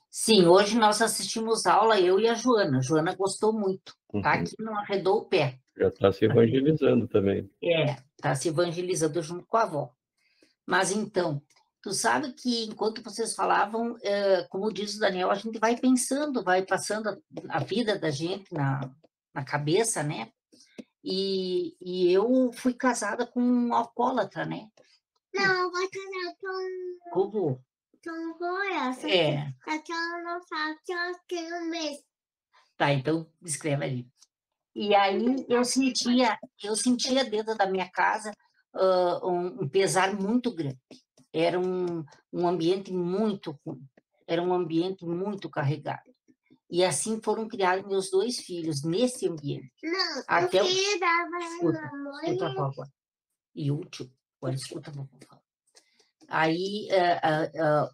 Sim, hoje nós assistimos aula, eu e a Joana. A Joana gostou muito. Tá aqui, não arredou o pé. Já está se evangelizando também. Tá se evangelizando junto com a avó. Mas então, tu sabe que enquanto vocês falavam, como diz o Daniel, a gente vai pensando, vai passando a vida da gente na cabeça, né? E eu fui casada com um alcoólatra, né? Não, vai casar Como? com Goiás. Aquela não sabe que ela tem um mês. Tá, então escreve ali. E aí eu sentia dentro da minha casa um pesar muito grande. Era um ambiente muito ruim, era um ambiente muito carregado. E assim foram criados meus 2 filhos, nesse ambiente. Não, Até o filho dava escuta a vovó agora. E útil, agora escuta a vovó. Aí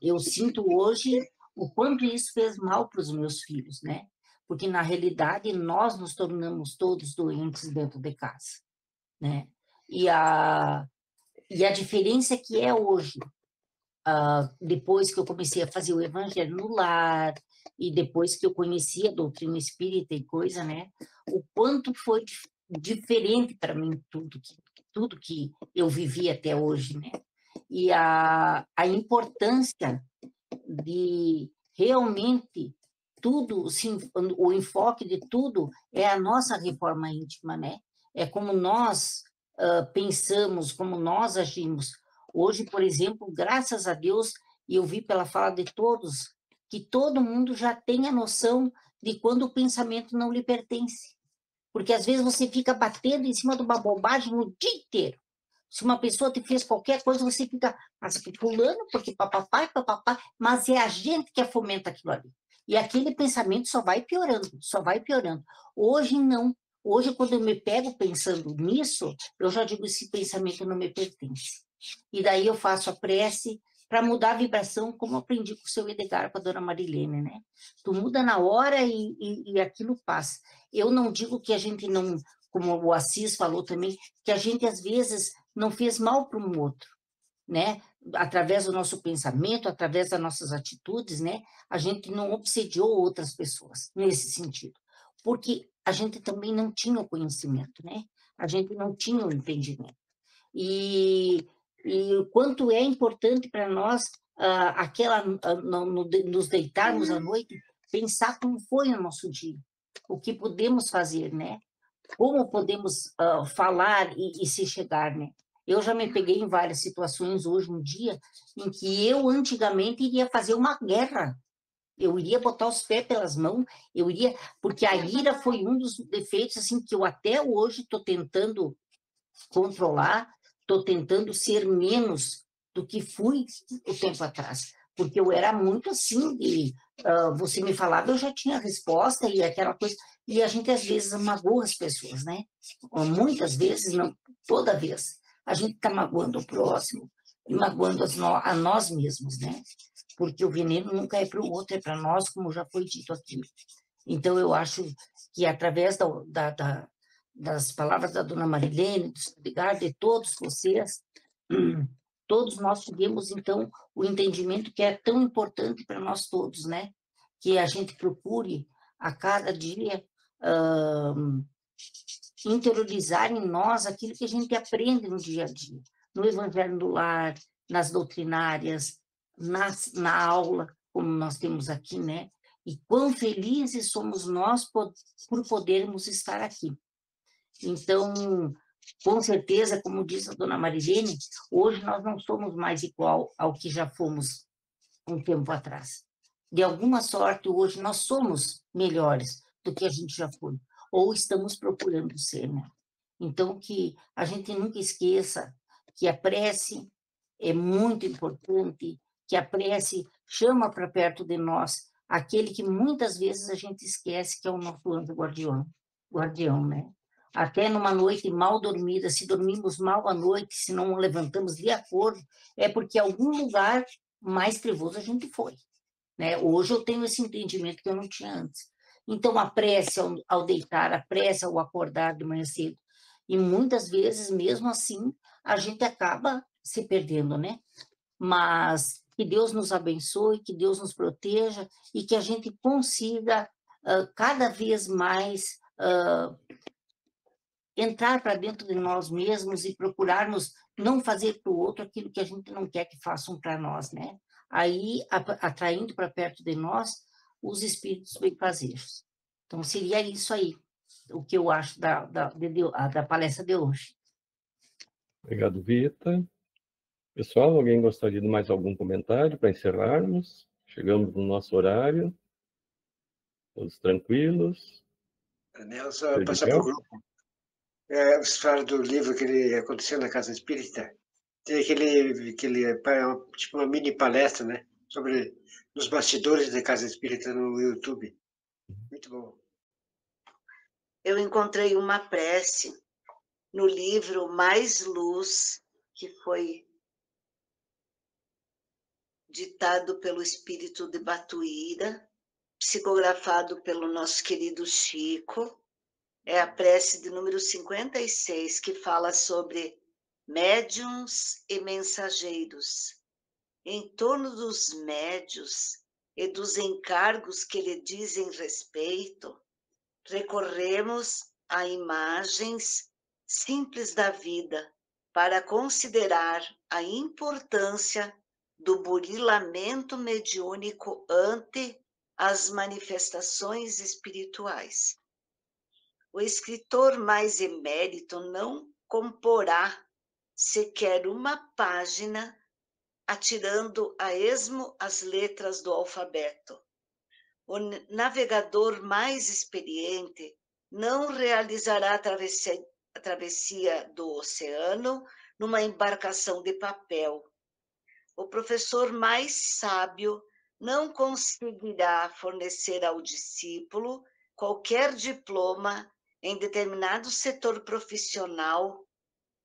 eu sinto hoje o quanto isso fez mal para os meus filhos, né? Porque, na realidade, nós nos tornamos todos doentes dentro de casa, né? E a diferença que é hoje, depois que eu comecei a fazer o evangelho no lar, e depois que eu conheci a doutrina espírita e coisa, né? O quanto foi diferente para mim tudo que eu vivi até hoje, né? E a importância de realmente tudo, sim, o enfoque de tudo é a nossa reforma íntima, né? É como nós pensamos, como nós agimos. Hoje, por exemplo, graças a Deus, e eu vi pela fala de todos, que todo mundo já tem a noção de quando o pensamento não lhe pertence. Porque às vezes você fica batendo em cima de uma bobagem o dia inteiro. Se uma pessoa te fez qualquer coisa, você fica fulano, porque papapá, mas é a gente que fomenta aquilo ali. E aquele pensamento só vai piorando, só vai piorando. Hoje não. Hoje, quando eu me pego pensando nisso, eu já digo, esse pensamento não me pertence. E daí eu faço a prece para mudar a vibração, como aprendi com o seu Edgar, com a dona Marilene, né? Tu muda na hora e aquilo passa. Eu não digo que a gente não, como o Assis falou também, que a gente às vezes não fez mal para um outro, né? Através do nosso pensamento, através das nossas atitudes, né? A gente não obsediou outras pessoas nesse sentido, porque a gente também não tinha o conhecimento, né? A gente não tinha o entendimento. E o quanto é importante para nós nos deitarmos à noite, pensar como foi o nosso dia, o que podemos fazer, né? Como podemos falar e se chegar, né? Eu já me peguei em várias situações hoje, um dia, em que eu, antigamente, iria fazer uma guerra. Eu iria botar os pés pelas mãos, porque a ira foi um dos defeitos, assim, que eu até hoje estou tentando controlar, estou tentando ser menos do que fui o tempo atrás. Porque eu era muito assim, você me falava, eu já tinha a resposta e aquela coisa. E a gente, às vezes, magoa as pessoas, né? Muitas vezes, não toda vez. A gente está magoando o próximo e magoando a nós mesmos, né? Porque o veneno nunca é para o outro, é para nós, como já foi dito aqui. Então, eu acho que, através das palavras da dona Marilene, do Edgar, de todos vocês, todos nós tivemos, então, o entendimento que é tão importante para nós todos, né? Que a gente procure, a cada dia, interiorizar em nós aquilo que a gente aprende no dia a dia, no Evangelho do Lar, nas doutrinárias, na aula, como nós temos aqui, né? E quão felizes somos nós por podermos estar aqui. Então, com certeza, como diz a dona Marilene, hoje nós não somos mais igual ao que já fomos um tempo atrás. De alguma sorte, hoje nós somos melhores do que a gente já foi, ou estamos procurando ser, né? Então, que a gente nunca esqueça que a prece é muito importante, que a prece chama para perto de nós aquele que muitas vezes a gente esquece, que é o nosso anjo guardião, né? Até numa noite mal dormida, se dormimos mal à noite, se não levantamos de acordo, é porque algum lugar mais trevoso a gente foi, né? Hoje eu tenho esse entendimento que eu não tinha antes. Então, a prece ao deitar, a prece ao acordar de manhã cedo, e muitas vezes, mesmo assim, a gente acaba se perdendo, né? Mas que Deus nos abençoe, que Deus nos proteja e que a gente consiga cada vez mais entrar para dentro de nós mesmos e procurarmos não fazer para o outro aquilo que a gente não quer que façam para nós, né? Aí, atraindo para perto de nós os espíritos benfazejos. Então, seria isso aí, o que eu acho da palestra de hoje. Obrigado, Vita. Pessoal, alguém gostaria de mais algum comentário para encerrarmos? Chegamos no nosso horário. Todos tranquilos? Daniel, só passar para o grupo. Você fala do livro que aconteceu na Casa Espírita. Tem aquele tipo uma mini palestra, né? Sobre os bastidores da Casa Espírita no YouTube. Muito bom. Eu encontrei uma prece no livro Mais Luz, que foi ditado pelo espírito de Batuíra, psicografado pelo nosso querido Chico. É a prece de número 56, que fala sobre médiuns e mensageiros. Em torno dos médios e dos encargos que lhe dizem respeito, recorremos a imagens simples da vida para considerar a importância do burilamento mediúnico ante as manifestações espirituais. O escritor mais emérito não comporá sequer uma página atirando a esmo as letras do alfabeto. O navegador mais experiente não realizará a travessia do oceano numa embarcação de papel. O professor mais sábio não conseguirá fornecer ao discípulo qualquer diploma em determinado setor profissional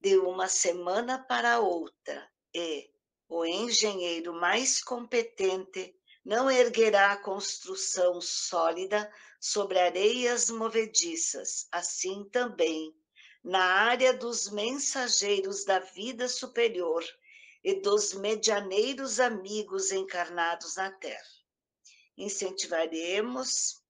de uma semana para outra, e o engenheiro mais competente não erguerá a construção sólida sobre areias movediças. Assim também, na área dos mensageiros da vida superior e dos medianeiros amigos encarnados na Terra, incentivaremos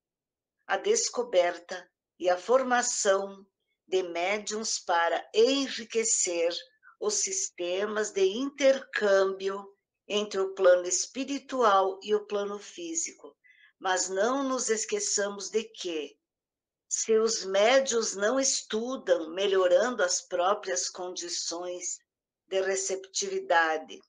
a descoberta e a formação de médiuns para enriquecer os sistemas de intercâmbio entre o plano espiritual e o plano físico. Mas não nos esqueçamos de que, se os médiuns não estudam melhorando as próprias condições de receptividade,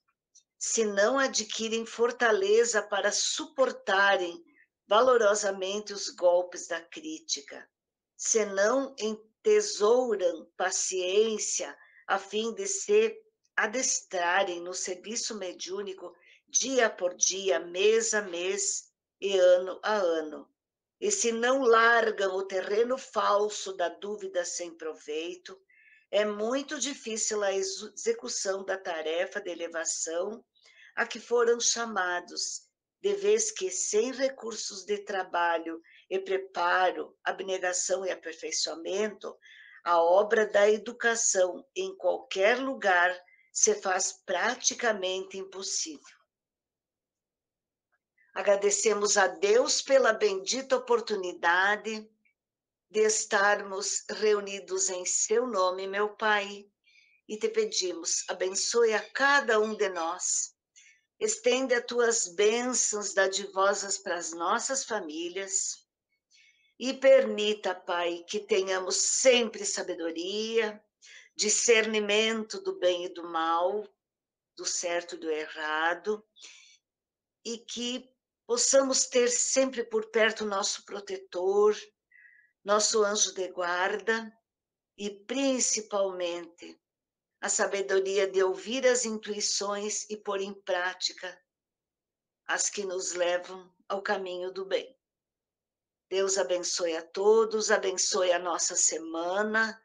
se não adquirem fortaleza para suportarem valorosamente os golpes da crítica, se não entesouram paciência a fim de se adestrarem no serviço mediúnico dia por dia, mês a mês e ano a ano, e se não largam o terreno falso da dúvida sem proveito, é muito difícil a execução da tarefa de elevação a que foram chamados, de vez que, sem recursos de trabalho e preparo, abnegação e aperfeiçoamento, a obra da educação em qualquer lugar se faz praticamente impossível. Agradecemos a Deus pela bendita oportunidade de estarmos reunidos em seu nome, meu Pai, e te pedimos, abençoe a cada um de nós, estende as tuas bênçãos dadivosas para as nossas famílias e permita, Pai, que tenhamos sempre sabedoria, discernimento do bem e do mal, do certo e do errado, e que possamos ter sempre por perto nosso protetor, nosso anjo de guarda, e principalmente a sabedoria de ouvir as intuições e pôr em prática as que nos levam ao caminho do bem. Deus abençoe a todos, abençoe a nossa semana.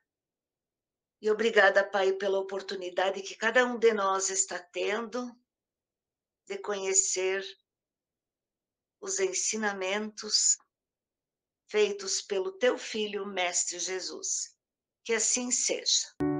E obrigada, Pai, pela oportunidade que cada um de nós está tendo de conhecer os ensinamentos feitos pelo teu Filho, Mestre Jesus. Que assim seja.